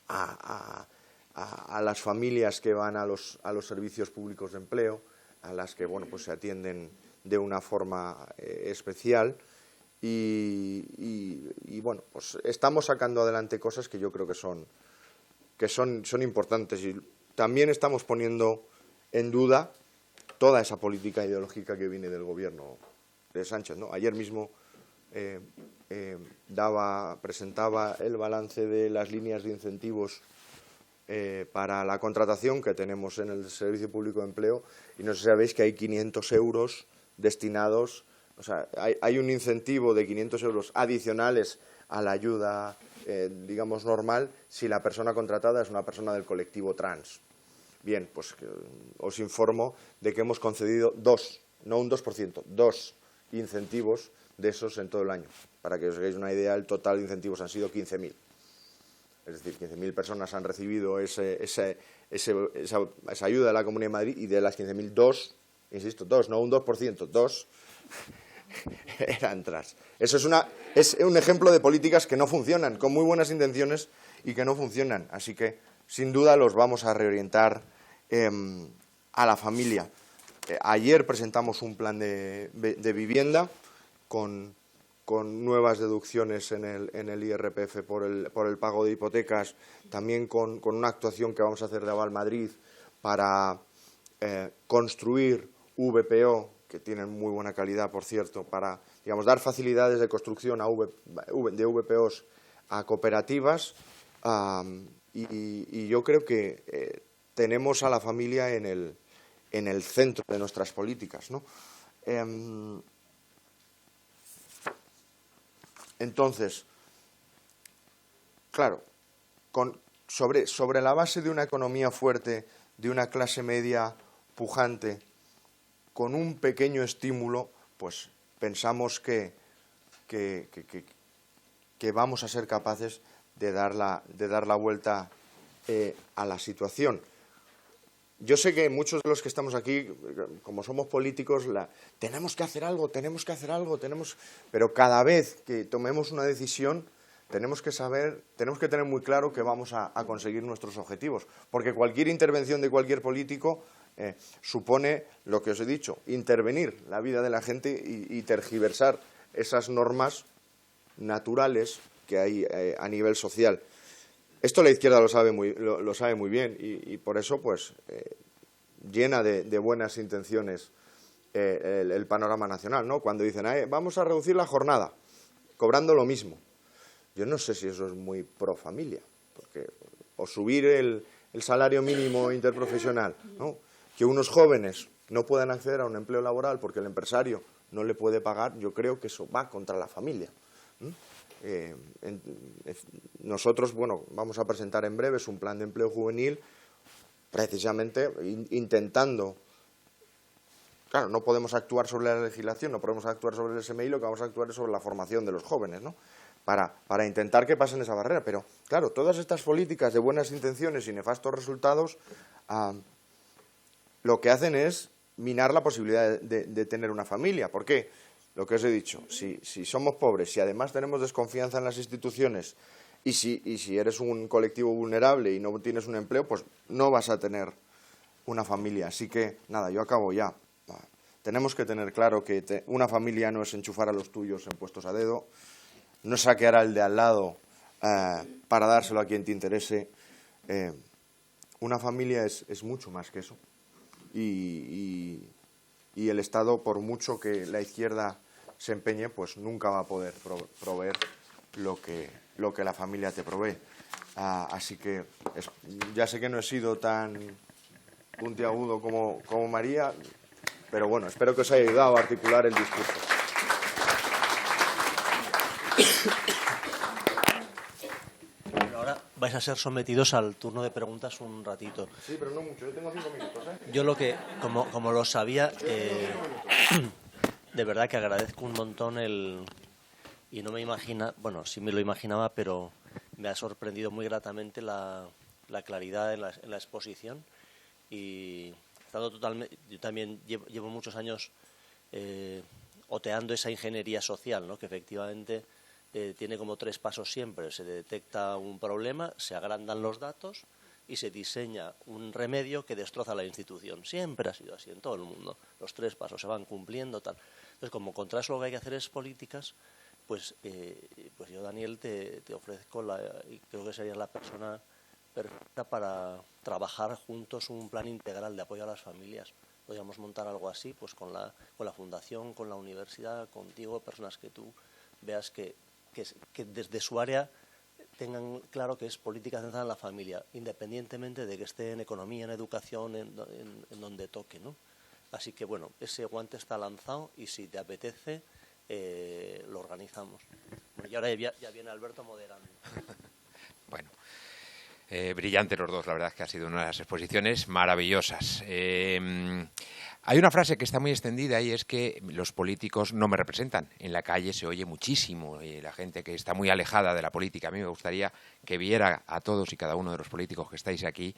a las familias que van a los servicios públicos de empleo, a las que se atienden de una forma especial, y estamos sacando adelante cosas que yo creo que son importantes, y también estamos poniendo en duda toda esa política ideológica que viene del gobierno de Sánchez, ¿no? Ayer mismo presentaba el balance de las líneas de incentivos para la contratación que tenemos en el Servicio Público de Empleo, y no sé si sabéis que hay 500 euros destinados, hay un incentivo de 500 euros adicionales a la ayuda, digamos, normal, si la persona contratada es una persona del colectivo trans. Bien, pues os informo de que hemos concedido 2, no un 2%, 2 incentivos de esos en todo el año. Para que os hagáis una idea, el total de incentivos han sido 15.000. Es decir, 15.000 personas han recibido esa ayuda de la Comunidad de Madrid y de las 15.000, 2, insisto, 2, no un 2%, 2 eran tras. Eso es un ejemplo de políticas que no funcionan, con muy buenas intenciones y que no funcionan. Así que, sin duda, los vamos a reorientar a la familia. Ayer presentamos un plan de vivienda con nuevas deducciones en el IRPF por el pago de hipotecas, también con una actuación que vamos a hacer de Aval Madrid para construir VPO, que tienen muy buena calidad, por cierto, para, digamos, dar facilidades de construcción de VPOs a cooperativas, y yo creo que tenemos a la familia en el centro de nuestras políticas, ¿no? Entonces, claro, sobre la base de una economía fuerte, de una clase media pujante, con un pequeño estímulo, pues pensamos que vamos a ser capaces de dar la vuelta a la situación. Yo sé que muchos de los que estamos aquí, como somos políticos, tenemos que hacer algo, pero cada vez que tomemos una decisión tenemos que tener muy claro que vamos a conseguir nuestros objetivos, porque cualquier intervención de cualquier político supone, lo que os he dicho, intervenir la vida de la gente y tergiversar esas normas naturales que hay a nivel social. Esto la izquierda lo sabe muy bien y por eso pues llena de buenas intenciones el panorama nacional, ¿no? Cuando dicen, vamos a reducir la jornada, cobrando lo mismo. Yo no sé si eso es muy pro familia, porque o subir el salario mínimo interprofesional, ¿no? Que unos jóvenes no puedan acceder a un empleo laboral porque el empresario no le puede pagar, yo creo que eso va contra la familia. Nosotros, bueno, vamos a presentar en breves un plan de empleo juvenil, precisamente intentando, claro, no podemos actuar sobre la legislación, no podemos actuar sobre el SMI, lo que vamos a actuar es sobre la formación de los jóvenes, ¿no? Para intentar que pasen esa barrera. Pero, claro, todas estas políticas de buenas intenciones y nefastos resultados lo que hacen es minar la posibilidad de tener una familia. ¿Por qué? Lo que os he dicho, si somos pobres, si además tenemos desconfianza en las instituciones y si eres un colectivo vulnerable y no tienes un empleo, pues no vas a tener una familia. Así que, nada, yo acabo ya. Tenemos que tener claro que una familia no es enchufar a los tuyos en puestos a dedo, no es saquear al de al lado para dárselo a quien te interese. Una familia es mucho más que eso. Y el Estado, por mucho que la izquierda se empeñe, pues nunca va a poder proveer lo que la familia te provee. Así que ya sé que no he sido tan puntiagudo como María, pero bueno, espero que os haya ayudado a articular el discurso. Ahora vais a ser sometidos al turno de preguntas un ratito. Sí, pero no mucho, yo tengo 5 minutos. Yo lo que, como lo sabía, de verdad que agradezco un montón y no me imagina, bueno, sí me lo imaginaba, pero me ha sorprendido muy gratamente la claridad en la exposición y yo también llevo muchos años oteando esa ingeniería social, ¿no? Que efectivamente tiene como 3 pasos siempre. Se detecta un problema, se agrandan los datos y se diseña un remedio que destroza la institución. Siempre ha sido así en todo el mundo. Los 3 pasos se van cumpliendo, tal. Entonces, como contra eso lo que hay que hacer es políticas, pues yo, Daniel, te ofrezco, y creo que serías la persona perfecta para trabajar juntos un plan integral de apoyo a las familias. Podríamos montar algo así, pues con la fundación, con la universidad, contigo, personas que tú veas que desde su área tengan claro que es política centrada en la familia, independientemente de que esté en economía, en educación, en donde toque, ¿no? Así que, bueno, ese guante está lanzado y si te apetece, lo organizamos. Bueno, y ahora ya viene Alberto moderando. Bueno, Brillantes los dos, la verdad es que ha sido una de las exposiciones maravillosas. Hay una frase que está muy extendida y es que los políticos no me representan. En la calle se oye muchísimo y la gente que está muy alejada de la política. A mí me gustaría que viera a todos y cada uno de los políticos que estáis aquí,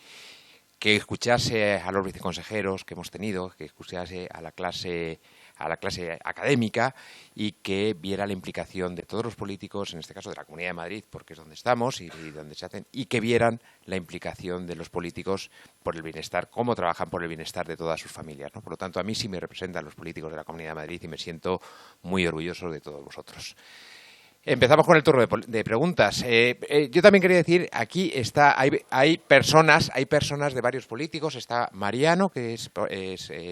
que escuchase a los viceconsejeros que hemos tenido, que escuchase a la clase académica y que viera la implicación de todos los políticos, en este caso de la Comunidad de Madrid, porque es donde estamos y donde se hacen, y que vieran la implicación de los políticos por el bienestar, cómo trabajan por el bienestar de todas sus familias, ¿no? Por lo tanto, a mí sí me representan los políticos de la Comunidad de Madrid y me siento muy orgulloso de todos vosotros. Empezamos con el turno de preguntas. Yo también quería decir, aquí hay personas de varios políticos. Está Mariano, que es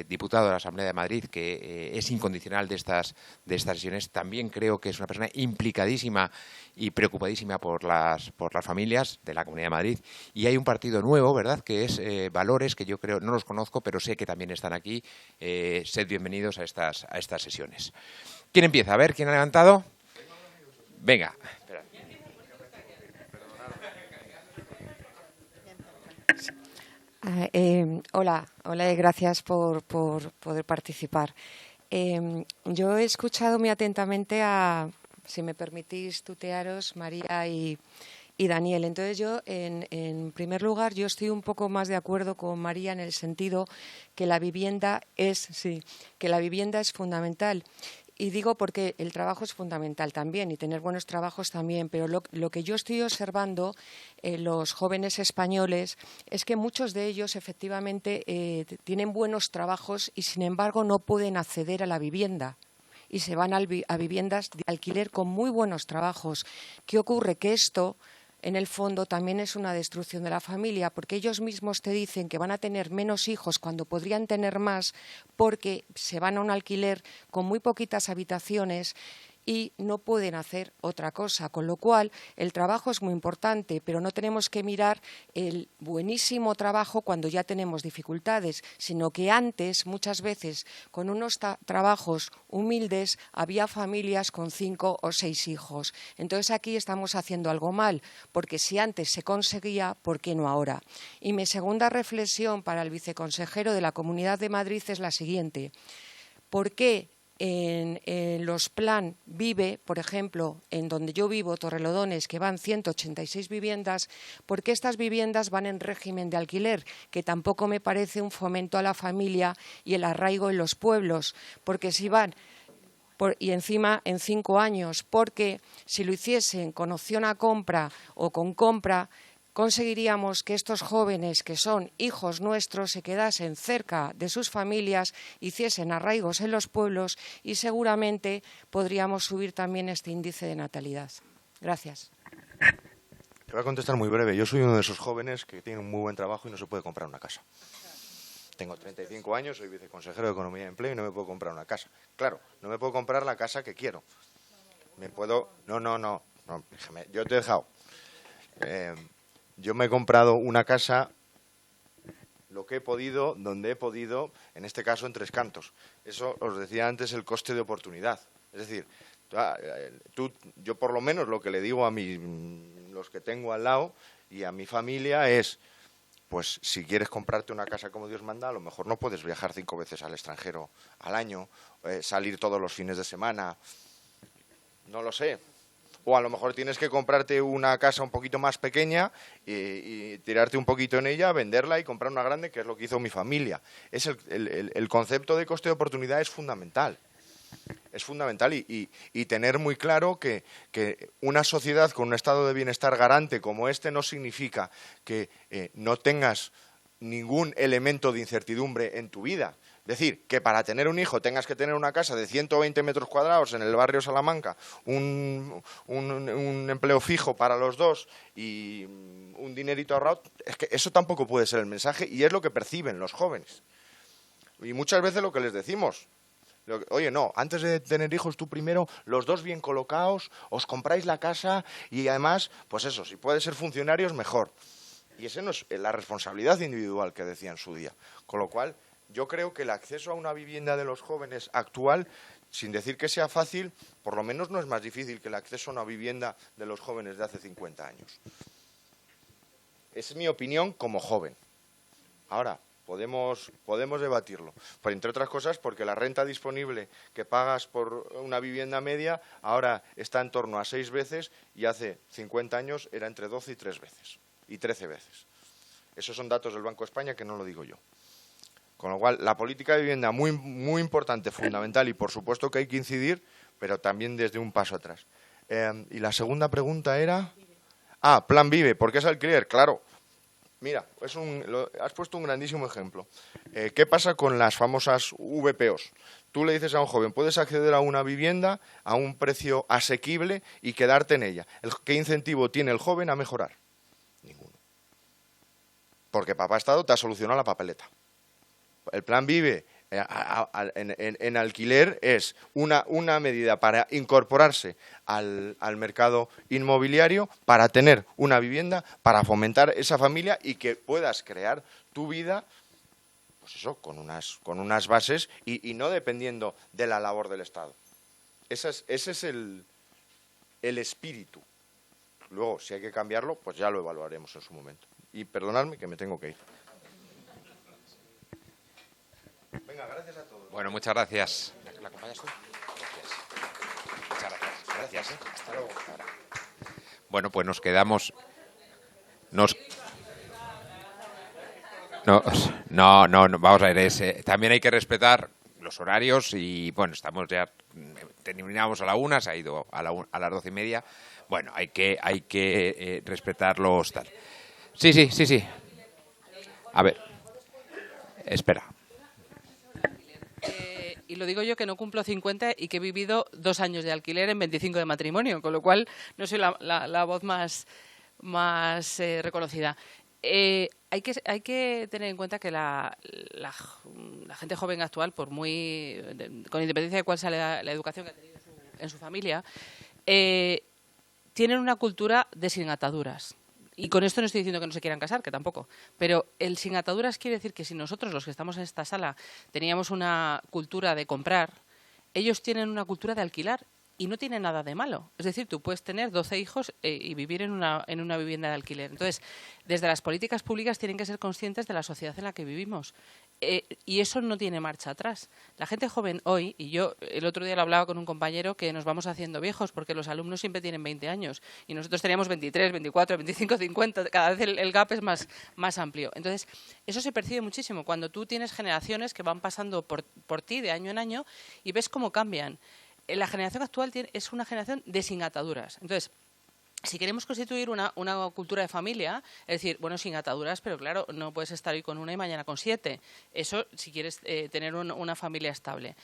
diputado de la Asamblea de Madrid, que es incondicional de estas sesiones. También creo que es una persona implicadísima y preocupadísima por las familias de la Comunidad de Madrid. Y hay un partido nuevo, ¿verdad?, que es Valores, que yo creo, no los conozco, pero sé que también están aquí. Sed bienvenidos a estas sesiones. ¿Quién empieza? A ver, ¿quién ha levantado? Venga, espera. Hola, gracias por poder participar. Yo he escuchado muy atentamente a, si me permitís tutearos, María y Daniel. Entonces yo, en primer lugar, yo estoy un poco más de acuerdo con María en el sentido que la vivienda es fundamental. Y digo porque el trabajo es fundamental también y tener buenos trabajos también, pero lo que yo estoy observando en los jóvenes españoles es que muchos de ellos efectivamente tienen buenos trabajos y sin embargo no pueden acceder a la vivienda y se van a viviendas de alquiler con muy buenos trabajos. ¿Qué ocurre? Que esto, en el fondo, también es una destrucción de la familia, porque ellos mismos te dicen que van a tener menos hijos cuando podrían tener más, porque se van a un alquiler con muy poquitas habitaciones y no pueden hacer otra cosa, con lo cual el trabajo es muy importante, pero no tenemos que mirar el buenísimo trabajo cuando ya tenemos dificultades, sino que antes, muchas veces, con unos trabajos humildes, había familias con 5 o 6 hijos. Entonces aquí estamos haciendo algo mal, porque si antes se conseguía, ¿por qué no ahora? Y mi segunda reflexión para el viceconsejero de la Comunidad de Madrid es la siguiente. ¿Por qué en los Plan Vive, por ejemplo, en donde yo vivo, Torrelodones, que van 186 viviendas, ¿por qué estas viviendas van en régimen de alquiler? Que tampoco me parece un fomento a la familia y el arraigo en los pueblos, porque si van y encima en 5 años, porque si lo hiciesen con opción a compra o con compra, conseguiríamos que estos jóvenes que son hijos nuestros se quedasen cerca de sus familias, hiciesen arraigos en los pueblos y seguramente podríamos subir también este índice de natalidad. Gracias. Te voy a contestar muy breve. Yo soy uno de esos jóvenes que tiene un muy buen trabajo y no se puede comprar una casa. Tengo 35 años, soy viceconsejero de Economía y Empleo y no me puedo comprar una casa. Claro, no me puedo comprar la casa que quiero. Me puedo... No, déjame, yo te he dejado... Yo me he comprado una casa, lo que he podido, donde he podido, en este caso en Tres Cantos. Eso os decía antes, el coste de oportunidad. Es decir, yo por lo menos lo que le digo a los que tengo al lado y a mi familia es, pues si quieres comprarte una casa como Dios manda, a lo mejor no puedes viajar 5 veces al extranjero al año, salir todos los fines de semana, no lo sé. O a lo mejor tienes que comprarte una casa un poquito más pequeña y tirarte un poquito en ella, venderla y comprar una grande, que es lo que hizo mi familia. El concepto de coste de oportunidad es fundamental. Es fundamental y tener muy claro que una sociedad con un estado de bienestar garante como este no significa que no tengas ningún elemento de incertidumbre en tu vida. Es decir, que para tener un hijo tengas que tener una casa de 120 metros cuadrados en el barrio Salamanca, un empleo fijo para los dos y un dinerito ahorrado, es que eso tampoco puede ser el mensaje y es lo que perciben los jóvenes. Y muchas veces lo que les decimos, oye, no, antes de tener hijos tú primero, los dos bien colocados, os compráis la casa y además, pues eso, si puedes ser funcionarios, mejor. Y esa no es la responsabilidad individual que decía en su día. Con lo cual, yo creo que el acceso a una vivienda de los jóvenes actual, sin decir que sea fácil, por lo menos no es más difícil que el acceso a una vivienda de los jóvenes de hace 50 años. Es mi opinión como joven. Ahora, podemos debatirlo. Pero entre otras cosas, porque la renta disponible que pagas por una vivienda media ahora está en torno a 6 veces y hace 50 años era entre 12 y 3 veces. Y 13 veces. Esos son datos del Banco de España que no lo digo yo. Con lo cual, la política de vivienda muy, muy importante, fundamental, y por supuesto que hay que incidir, pero también desde un paso atrás. Y la segunda pregunta era... Plan Vive, ¿por qué es alquiler? Claro. Mira, has puesto un grandísimo ejemplo. ¿Qué pasa con las famosas VPOs? Tú le dices a un joven, puedes acceder a una vivienda a un precio asequible y quedarte en ella. ¿Qué incentivo tiene el joven a mejorar? Ninguno. Porque papá Estado te ha solucionado la papeleta. El Plan Vive en alquiler es una medida para incorporarse al mercado inmobiliario, para tener una vivienda, para fomentar esa familia y que puedas crear tu vida, pues eso, con unas bases y no dependiendo de la labor del Estado. Ese es el espíritu. Luego, si hay que cambiarlo, pues ya lo evaluaremos en su momento. Y perdonadme que me tengo que ir. Venga, gracias a todos. Bueno, muchas gracias. ¿La acompañas tú? Gracias. Muchas gracias. Gracias. Hasta luego. Bueno, pues nos quedamos... No, vamos a ver, también hay que respetar los horarios y, bueno, estamos ya... Terminamos a la 1, se ha ido a las 12:30. Bueno, hay que respetar los tal. Sí. A ver, espera. Y lo digo yo que no cumplo 50 y que he vivido 2 años de alquiler en 25 de matrimonio, con lo cual no soy la voz más reconocida. Hay que tener en cuenta que la gente joven actual, con independencia de cuál sea la educación que ha tenido en su familia, tienen una cultura de sin ataduras. Y con esto no estoy diciendo que no se quieran casar, que tampoco. Pero el sin ataduras quiere decir que si nosotros, los que estamos en esta sala, teníamos una cultura de comprar, ellos tienen una cultura de alquilar y no tiene nada de malo. Es decir, tú puedes tener 12 hijos y vivir en una vivienda de alquiler. Entonces, desde las políticas públicas tienen que ser conscientes de la sociedad en la que vivimos. Y eso no tiene marcha atrás. La gente joven hoy, y yo el otro día lo hablaba con un compañero, que nos vamos haciendo viejos porque los alumnos siempre tienen 20 años y nosotros teníamos 23, 24, 25, 50, cada vez el gap es más amplio. Entonces, eso se percibe muchísimo cuando tú tienes generaciones que van pasando por ti de año en año y ves cómo cambian. La generación actual es una generación de sin ataduras. Entonces, si queremos constituir una cultura de familia, es decir, bueno, sin ataduras, pero claro, no puedes estar hoy con 1 y mañana con 7. Eso si quieres tener una familia estable.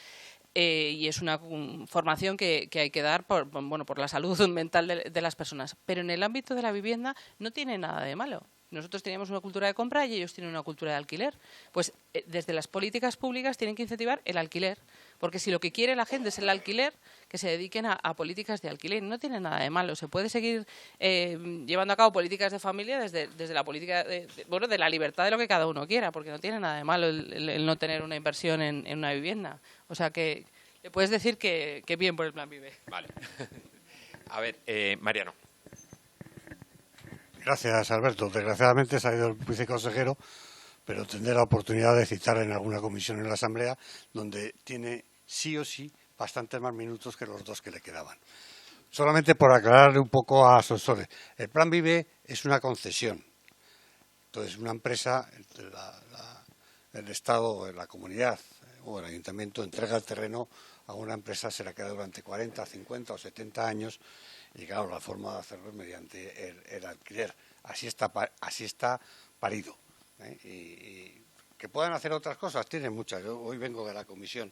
Y es una formación que hay que dar por la salud mental de las personas. Pero en el ámbito de la vivienda no tiene nada de malo. Nosotros teníamos una cultura de compra y ellos tienen una cultura de alquiler. Pues desde las políticas públicas tienen que incentivar el alquiler. Porque si lo que quiere la gente es el alquiler, que se dediquen a políticas de alquiler. No tiene nada de malo. Se puede seguir llevando a cabo políticas de familia desde la política de la libertad de lo que cada uno quiera, porque no tiene nada de malo el no tener una inversión en una vivienda. O sea que le puedes decir que bien por el Plan Vive. Vale. A ver, Mariano. Gracias, Alberto. Desgraciadamente se ha ido el viceconsejero, pero tendré la oportunidad de citarle en alguna comisión en la Asamblea, donde tiene sí o sí bastantes más minutos que los 2 que le quedaban. Solamente por aclararle un poco a Sonsores. El Plan Vive es una concesión. Entonces, una empresa, el Estado, la comunidad o el ayuntamiento entrega el terreno a una empresa, se la queda durante 40, 50 o 70 años. Y claro, la forma de hacerlo es mediante el alquiler. Así está parido. Y que puedan hacer otras cosas, tienen muchas. Yo hoy vengo de la comisión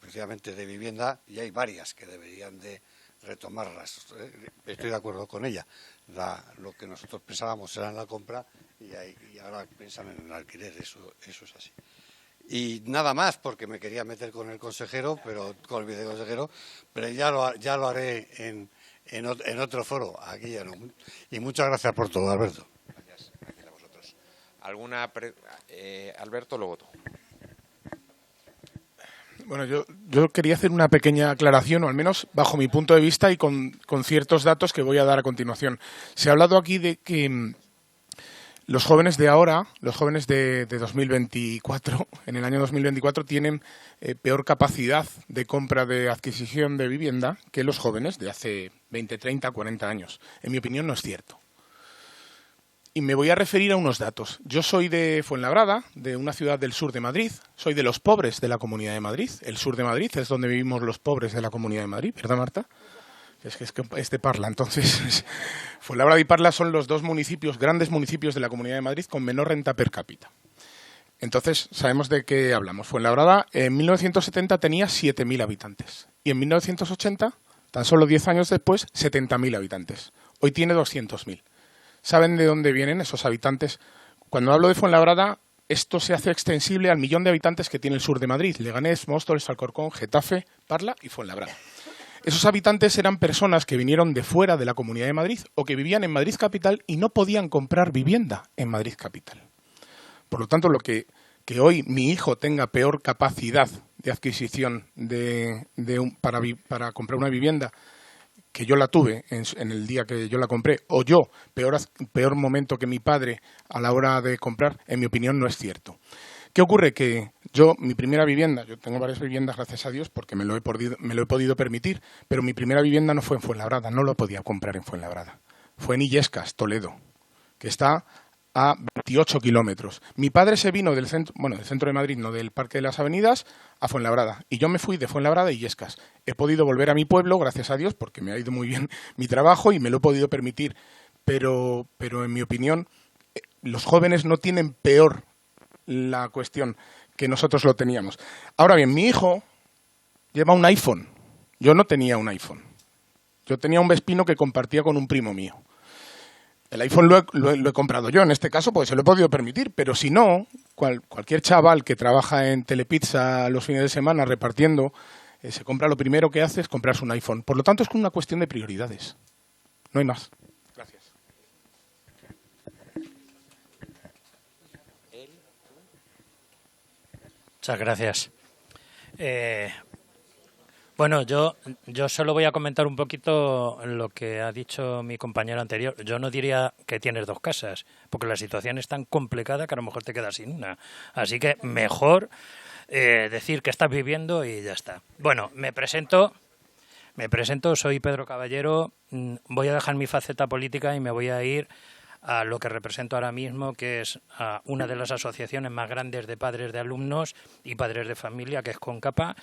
precisamente de vivienda y hay varias que deberían de retomarlas. Estoy de acuerdo con ella. Lo que nosotros pensábamos era en la compra y ahora piensan en el alquiler. Eso es así. Y nada más, porque me quería meter con el consejero, con el viceconsejero, pero ya lo haré en otro foro. Aquí ya no. Y muchas gracias por todo, Alberto. Gracias a vosotros. Alberto, luego tú. Bueno, yo quería hacer una pequeña aclaración, o al menos bajo mi punto de vista y con ciertos datos que voy a dar a continuación. Se ha hablado aquí de que Los jóvenes de ahora, los jóvenes de 2024, en el año 2024, tienen peor capacidad de compra, de adquisición de vivienda que los jóvenes de hace 20, 30, 40 años. En mi opinión no es cierto. Y me voy a referir a unos datos. Yo soy de Fuenlabrada, de una ciudad del sur de Madrid. Soy de los pobres de la Comunidad de Madrid. El sur de Madrid es donde vivimos los pobres de la Comunidad de Madrid, ¿verdad, Marta? Es que es de Parla, entonces Fuenlabrada y Parla son los dos municipios, grandes municipios de la Comunidad de Madrid con menor renta per cápita. Entonces, sabemos de qué hablamos. Fuenlabrada en 1970 tenía 7.000 habitantes y en 1980, tan solo 10 años después, 70.000 habitantes. Hoy tiene 200.000. ¿Saben de dónde vienen esos habitantes? Cuando hablo de Fuenlabrada, esto se hace extensible al millón de habitantes que tiene el sur de Madrid: Leganés, Móstoles, Alcorcón, Getafe, Parla y Fuenlabrada. Esos habitantes eran personas que vinieron de fuera de la Comunidad de Madrid o que vivían en Madrid capital y no podían comprar vivienda en Madrid capital. Por lo tanto, que hoy mi hijo tenga peor capacidad de adquisición para comprar una vivienda que yo la tuve en el día que yo la compré, o yo, peor momento que mi padre a la hora de comprar, en mi opinión no es cierto. ¿Qué ocurre? Que mi primera vivienda, yo tengo varias viviendas, gracias a Dios, porque me lo he podido permitir, pero mi primera vivienda no fue en Fuenlabrada, no lo podía comprar en Fuenlabrada. Fue en Illescas, Toledo, que está a 28 kilómetros. Mi padre se vino del centro de Madrid, no del Parque de las Avenidas, a Fuenlabrada. Y yo me fui de Fuenlabrada a Illescas. He podido volver a mi pueblo, gracias a Dios, porque me ha ido muy bien mi trabajo y me lo he podido permitir. Pero en mi opinión, los jóvenes no tienen peor la cuestión que nosotros lo teníamos. Ahora bien, mi hijo lleva un iPhone. Yo no tenía un iPhone. Yo tenía un Vespino que compartía con un primo mío. El iPhone lo he comprado yo, en este caso, pues se lo he podido permitir, pero si no, cualquier chaval que trabaja en Telepizza los fines de semana repartiendo, se compra, lo primero que hace es comprarse un iPhone. Por lo tanto, es una cuestión de prioridades. No hay más. Gracias. Muchas gracias. Bueno, yo solo voy a comentar un poquito lo que ha dicho mi compañero anterior. Yo no diría que tienes dos casas, porque la situación es tan complicada que a lo mejor te quedas sin una. Así que mejor decir que estás viviendo y ya está. Bueno, me presento, soy Pedro Caballero. Voy a dejar mi faceta política y me voy a ir a lo que represento ahora mismo, que es a una de las asociaciones más grandes de padres de alumnos y padres de familia, que es CONCAPA,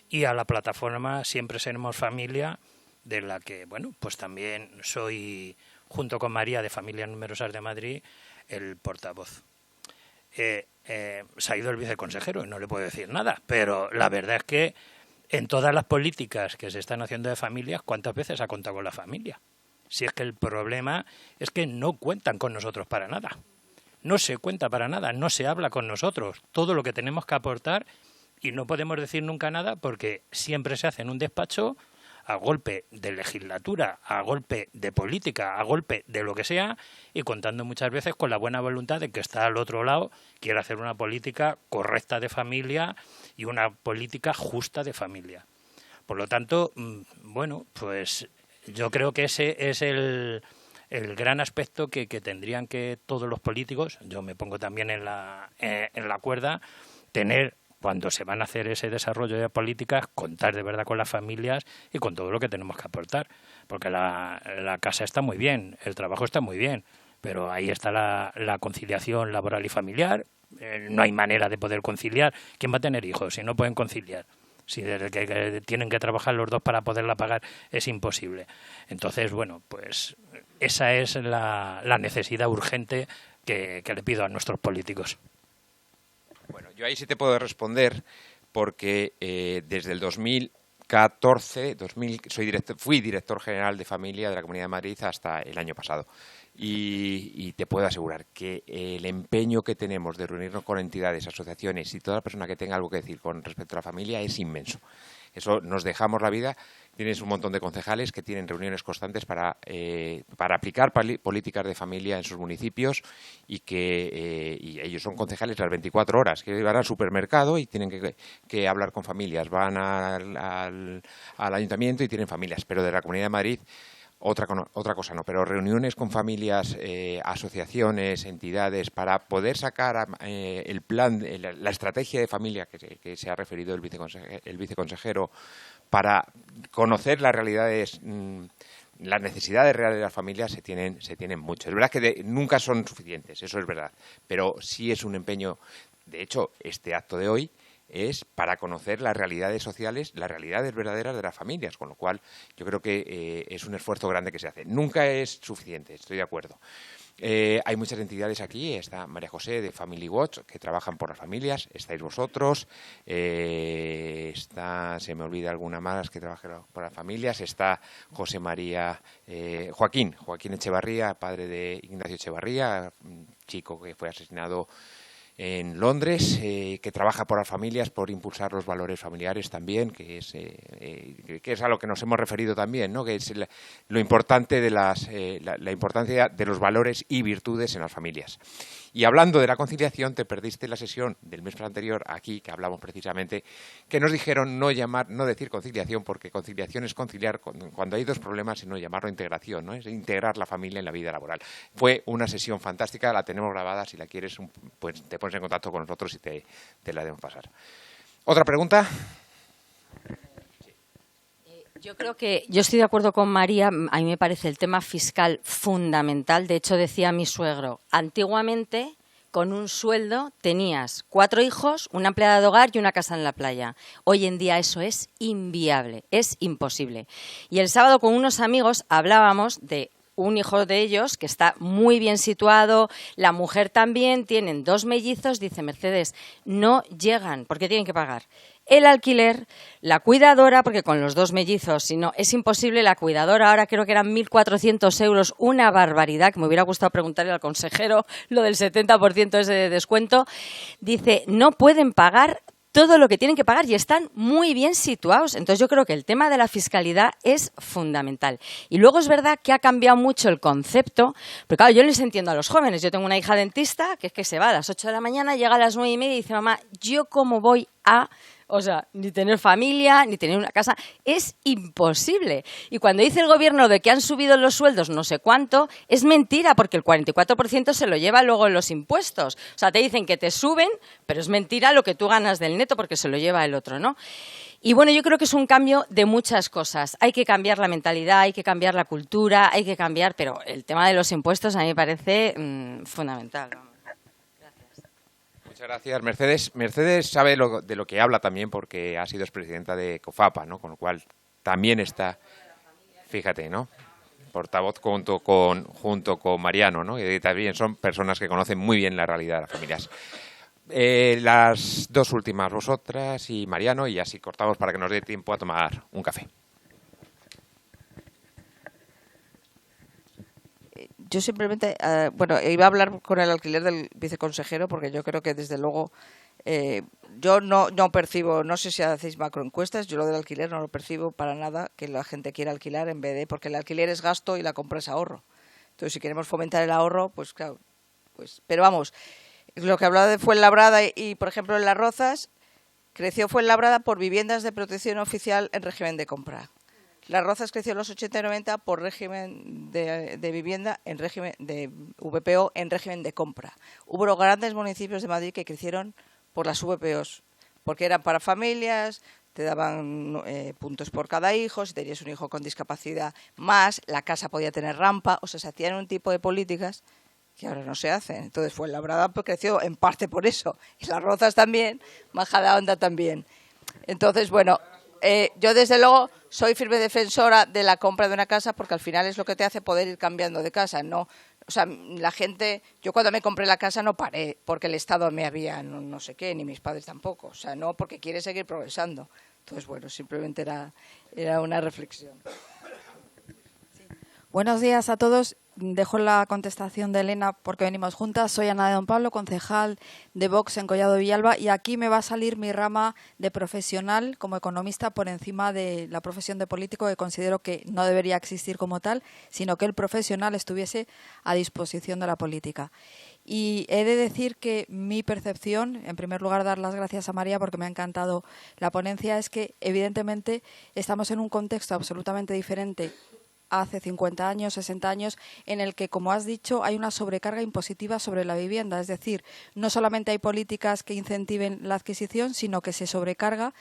y a la plataforma Siempre Seremos Familia, de la que, bueno, pues también soy, junto con María, de Familias Numerosas de Madrid, el portavoz. Se ha ido el viceconsejero y no le puedo decir nada, pero la verdad es que en todas las políticas que se están haciendo de familias, ¿cuántas veces ha contado con la familia? Si es que el problema es que no cuentan con nosotros para nada. No se cuenta para nada, no se habla con nosotros. Todo lo que tenemos que aportar, y no podemos decir nunca nada porque siempre se hace en un despacho, a golpe de legislatura, a golpe de política, a golpe de lo que sea, y contando muchas veces con la buena voluntad de que está al otro lado, quiere hacer una política correcta de familia y una política justa de familia. Por lo tanto, bueno, pues yo creo que ese es el gran aspecto que tendrían que todos los políticos, yo me pongo también en la cuerda, tener cuando se van a hacer ese desarrollo de políticas, contar de verdad con las familias y con todo lo que tenemos que aportar. Porque la casa está muy bien, el trabajo está muy bien, pero ahí está la conciliación laboral y familiar. No hay manera de poder conciliar. ¿Quién va a tener hijos si no pueden conciliar? Si desde que tienen que trabajar los dos para poderla pagar es imposible. Entonces, bueno, pues esa es la necesidad urgente que le pido a nuestros políticos. Bueno, yo ahí sí te puedo responder porque desde el 2014, fui director general de familia de la Comunidad de Madrid hasta el año pasado. Y te puedo asegurar que el empeño que tenemos de reunirnos con entidades, asociaciones y toda persona que tenga algo que decir con respecto a la familia es inmenso. Eso nos dejamos la vida. Tienes un montón de concejales que tienen reuniones constantes para aplicar políticas de familia en sus municipios y y ellos son concejales las 24 horas, que van al supermercado y tienen que hablar con familias, van al ayuntamiento y tienen familias. Pero de la Comunidad de Madrid, otra cosa no, pero reuniones con familias, asociaciones, entidades, para poder sacar el plan, la estrategia de familia que se ha referido el viceconsejero, para conocer las realidades, las necesidades reales de las familias se tienen mucho. Es verdad que nunca son suficientes, eso es verdad, pero sí es un empeño. De hecho, este acto de hoy es para conocer las realidades sociales, las realidades verdaderas de las familias, con lo cual yo creo que es un esfuerzo grande que se hace. Nunca es suficiente, estoy de acuerdo. Hay muchas entidades aquí, está María José de Family Watch, que trabajan por las familias, estáis vosotros, está, se me olvida alguna más que trabaja por las familias, está José María, Joaquín Echevarría, padre de Ignacio Echevarría, chico que fue asesinado en Londres, que trabaja por las familias, por impulsar los valores familiares también, que es a lo que nos hemos referido también, ¿no? Que es lo importante de la importancia de los valores y virtudes en las familias. Y hablando de la conciliación, te perdiste la sesión del mes anterior aquí, que hablamos precisamente, que nos dijeron no decir conciliación, porque conciliación es conciliar cuando hay dos problemas, sino llamarlo integración, ¿no? Es integrar la familia en la vida laboral. Fue una sesión fantástica, la tenemos grabada, si la quieres, pues te pones en contacto con nosotros y te la debemos pasar. ¿Otra pregunta? Yo creo que yo estoy de acuerdo con María. A mí me parece el tema fiscal fundamental. De hecho, decía mi suegro, antiguamente con un sueldo tenías 4 hijos, una empleada de hogar y una casa en la playa. Hoy en día eso es inviable, es imposible. Y el sábado con unos amigos hablábamos de un hijo de ellos que está muy bien situado, la mujer también, tienen 2 mellizos, dice Mercedes, no llegan porque tienen que pagar el alquiler, la cuidadora, porque con los 2 mellizos, si no, es imposible, la cuidadora ahora creo que eran 1.400 euros, una barbaridad, que me hubiera gustado preguntarle al consejero lo del 70% ese de descuento. Dice, no pueden pagar todo lo que tienen que pagar y están muy bien situados. Entonces yo creo que el tema de la fiscalidad es fundamental. Y luego es verdad que ha cambiado mucho el concepto, porque claro, yo les entiendo a los jóvenes. Yo tengo una hija dentista que es que se va a las 8 de la mañana, llega a las 9:30 y dice, mamá, ¿yo cómo voy a...? O sea, ni tener familia, ni tener una casa, es imposible. Y cuando dice el gobierno de que han subido los sueldos no sé cuánto, es mentira, porque el 44% se lo lleva luego en los impuestos. O sea, te dicen que te suben, pero es mentira lo que tú ganas del neto, porque se lo lleva el otro, ¿no? Y bueno, yo creo que es un cambio de muchas cosas. Hay que cambiar la mentalidad, hay que cambiar la cultura, hay que cambiar, pero el tema de los impuestos a mí me parece fundamental. Muchas gracias, Mercedes. Mercedes sabe de lo que habla también porque ha sido expresidenta de COFAPA, ¿no? Con lo cual también está, fíjate, ¿no? Portavoz junto con Mariano, ¿no? Y también son personas que conocen muy bien la realidad de las familias. Las dos últimas, vosotras y Mariano, y así cortamos para que nos dé tiempo a tomar un café. Yo simplemente, iba a hablar con el alquiler del viceconsejero porque yo creo que desde luego yo no percibo, no sé si hacéis macroencuestas, yo lo del alquiler no lo percibo para nada que la gente quiera alquilar en vez de, porque el alquiler es gasto y la compra es ahorro. Entonces, si queremos fomentar el ahorro, pues claro, pero vamos, lo que hablaba de Fuenlabrada y por ejemplo en Las Rozas, creció Fuenlabrada por viviendas de protección oficial en régimen de compra. Las Rozas creció en los 80 y 90 por régimen de vivienda en régimen de VPO en régimen de compra. Hubo grandes municipios de Madrid que crecieron por las VPOs, porque eran para familias, te daban puntos por cada hijo, si tenías un hijo con discapacidad más, la casa podía tener rampa, o sea, se hacían un tipo de políticas que ahora no se hacen. Entonces Fuenlabrada creció en parte por eso, y Las Rozas también, Majadahonda también. Entonces, bueno, yo desde luego soy firme defensora de la compra de una casa porque al final es lo que te hace poder ir cambiando de casa, ¿no? O sea, la gente, yo cuando me compré la casa no paré porque el Estado me había no sé qué, ni mis padres tampoco, o sea, no porque quiere seguir progresando. Entonces, bueno, simplemente era una reflexión. Sí. Buenos días a todos. Dejo la contestación de Elena porque venimos juntas. Soy Ana de Don Pablo, concejal de Vox en Collado de Villalba, y aquí me va a salir mi rama de profesional como economista por encima de la profesión de político, que considero que no debería existir como tal, sino que el profesional estuviese a disposición de la política. Y he de decir que mi percepción, en primer lugar dar las gracias a María porque me ha encantado la ponencia, es que evidentemente estamos en un contexto absolutamente diferente hace 50 años, 60 años, en el que, como has dicho, hay una sobrecarga impositiva sobre la vivienda. Es decir, no solamente hay políticas que incentiven la adquisición, sino que se sobrecarga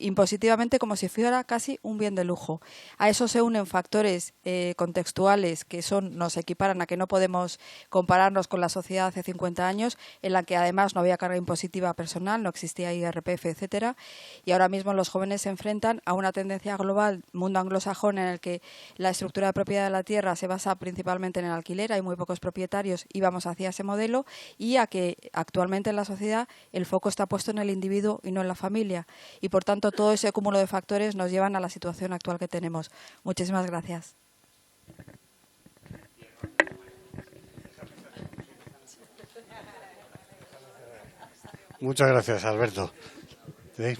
impositivamente como si fuera casi un bien de lujo. A eso se unen factores contextuales que nos equiparan a que no podemos compararnos con la sociedad hace 50 años, en la que además no había carga impositiva personal, no existía IRPF, etcétera, y ahora mismo los jóvenes se enfrentan a una tendencia global, mundo anglosajón, en el que la estructura de propiedad de la tierra se basa principalmente en el alquiler, hay muy pocos propietarios y vamos hacia ese modelo, y a que actualmente en la sociedad el foco está puesto en el individuo y no en la familia, y por tanto todo ese cúmulo de factores nos llevan a la situación actual que tenemos. Muchísimas gracias. Muchas gracias, Alberto. ¿Sí?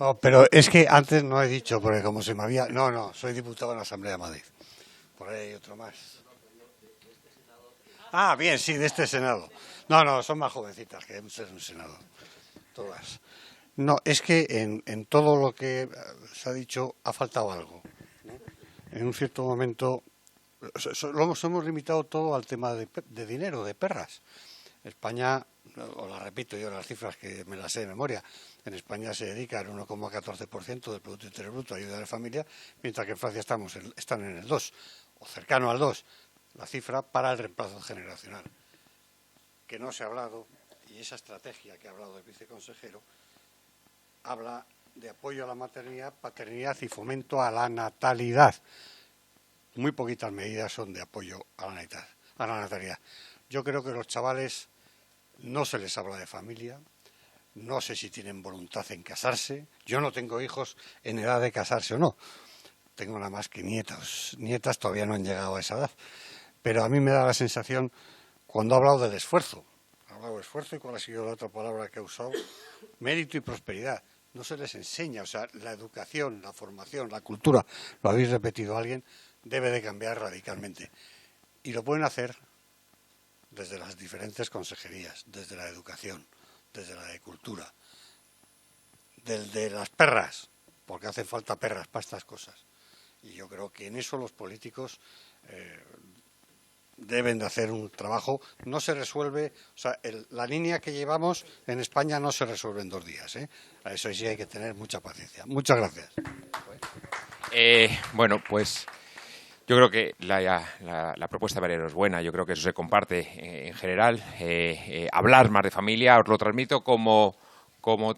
Oh, pero es que antes no he dicho, porque como se me había... No, soy diputado en la Asamblea de Madrid. Por ahí hay otro más. Ah, bien, sí, de este Senado. No, son más jovencitas que ser un Senado. Todas. No, es que en todo lo que se ha dicho ha faltado algo. En un cierto momento lo hemos limitado todo al tema de dinero, de perras. España, os la repito yo, las cifras que me las sé de memoria, en España se dedica al 1,14% del Producto Interior Bruto a ayuda a la familia, mientras que en Francia están en el 2, o cercano al 2, la cifra para el reemplazo generacional. Que no se ha hablado, y esa estrategia que ha hablado el viceconsejero, habla de apoyo a la maternidad, paternidad y fomento a la natalidad. Muy poquitas medidas son de apoyo a la natalidad. Yo creo que los chavales no se les habla de familia, no sé si tienen voluntad en casarse. Yo no tengo hijos en edad de casarse o no. Tengo nada más que nietos. Nietas todavía no han llegado a esa edad. Pero a mí me da la sensación, cuando ha hablado del esfuerzo, y cuál ha sido la otra palabra que ha usado, mérito y prosperidad. No se les enseña, o sea, la educación, la formación, la cultura, lo habéis repetido alguien, debe de cambiar radicalmente. Y lo pueden hacer desde las diferentes consejerías, desde la educación, desde la de cultura, desde las perras, porque hacen falta perras para estas cosas. Y yo creo que en eso los políticos deben de hacer un trabajo. No se resuelve, o sea, la línea que llevamos en España no se resuelve en 2 días, ¿eh? A eso sí hay que tener mucha paciencia. Muchas gracias. Bueno, pues yo creo que la propuesta de Valero es buena. Yo creo que eso se comparte en general. Hablar más de familia, os lo transmito como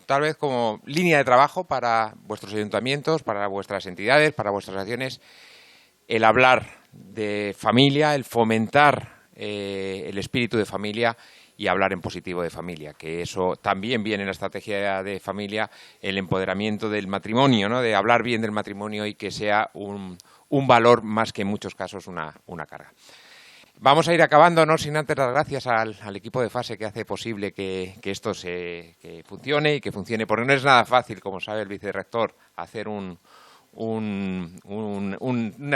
tal vez como línea de trabajo para vuestros ayuntamientos, para vuestras entidades, para vuestras acciones. El hablar de familia, el fomentar el espíritu de familia y hablar en positivo de familia, que eso también viene en la estrategia de familia, el empoderamiento del matrimonio, ¿no? De hablar bien del matrimonio y que sea un valor más que en muchos casos una carga. Vamos a ir acabando, no sin antes dar gracias al equipo de FASE que hace posible que esto que funcione y que funcione, porque no es nada fácil, como sabe el vicerrector, hacer una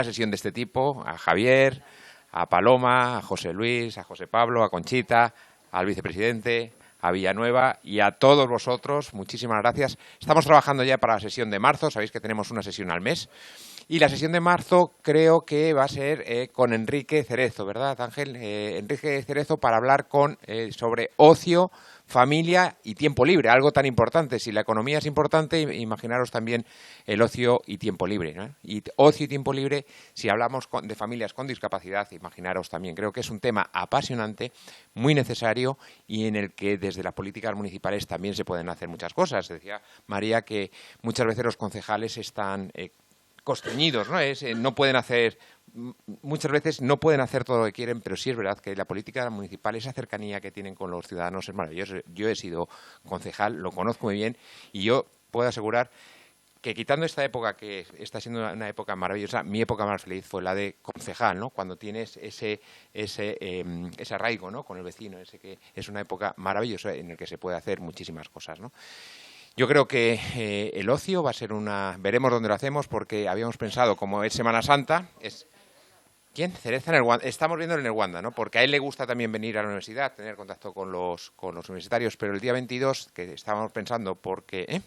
sesión de este tipo. A Javier, a Paloma, a José Luis, a José Pablo, a Conchita, al vicepresidente, a Villanueva y a todos vosotros, muchísimas gracias. Estamos trabajando ya para la sesión de marzo, sabéis que tenemos una sesión al mes. Y la sesión de marzo creo que va a ser con Enrique Cerezo, ¿verdad, Ángel? Enrique Cerezo para hablar sobre ocio, familia y tiempo libre, algo tan importante. Si la economía es importante, imaginaros también el ocio y tiempo libre, ¿no? Y ocio y tiempo libre, si hablamos de familias con discapacidad, imaginaros también. Creo que es un tema apasionante, muy necesario y en el que desde las políticas municipales también se pueden hacer muchas cosas. Decía María que muchas veces los concejales están constreñidos, ¿no? No pueden hacer, muchas veces no pueden hacer todo lo que quieren, pero sí es verdad que la política municipal, esa cercanía que tienen con los ciudadanos es maravillosa. Yo he sido concejal, lo conozco muy bien y yo puedo asegurar que quitando esta época que está siendo una época maravillosa, mi época más feliz fue la de concejal, ¿no? Cuando tienes ese arraigo, ¿no? Con el vecino, que es una época maravillosa en la que se puede hacer muchísimas cosas, ¿no? Yo creo que el ocio va a ser veremos dónde lo hacemos, porque habíamos pensado, como es Semana Santa, ¿quién? Cereza en el Wanda. Estamos viendo en el Wanda, ¿no? Porque a él le gusta también venir a la universidad, tener contacto con los universitarios, pero el día 22, que estábamos pensando, porque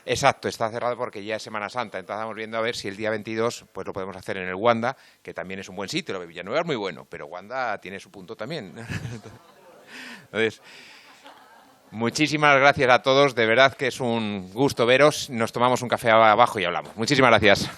Exacto, está cerrado porque ya es Semana Santa. Entonces estamos viendo a ver si el día 22 pues lo podemos hacer en el Wanda, que también es un buen sitio. Lo de Villanueva es muy bueno, pero Wanda tiene su punto también. Entonces, muchísimas gracias a todos. De verdad que es un gusto veros. Nos tomamos un café abajo y hablamos. Muchísimas gracias.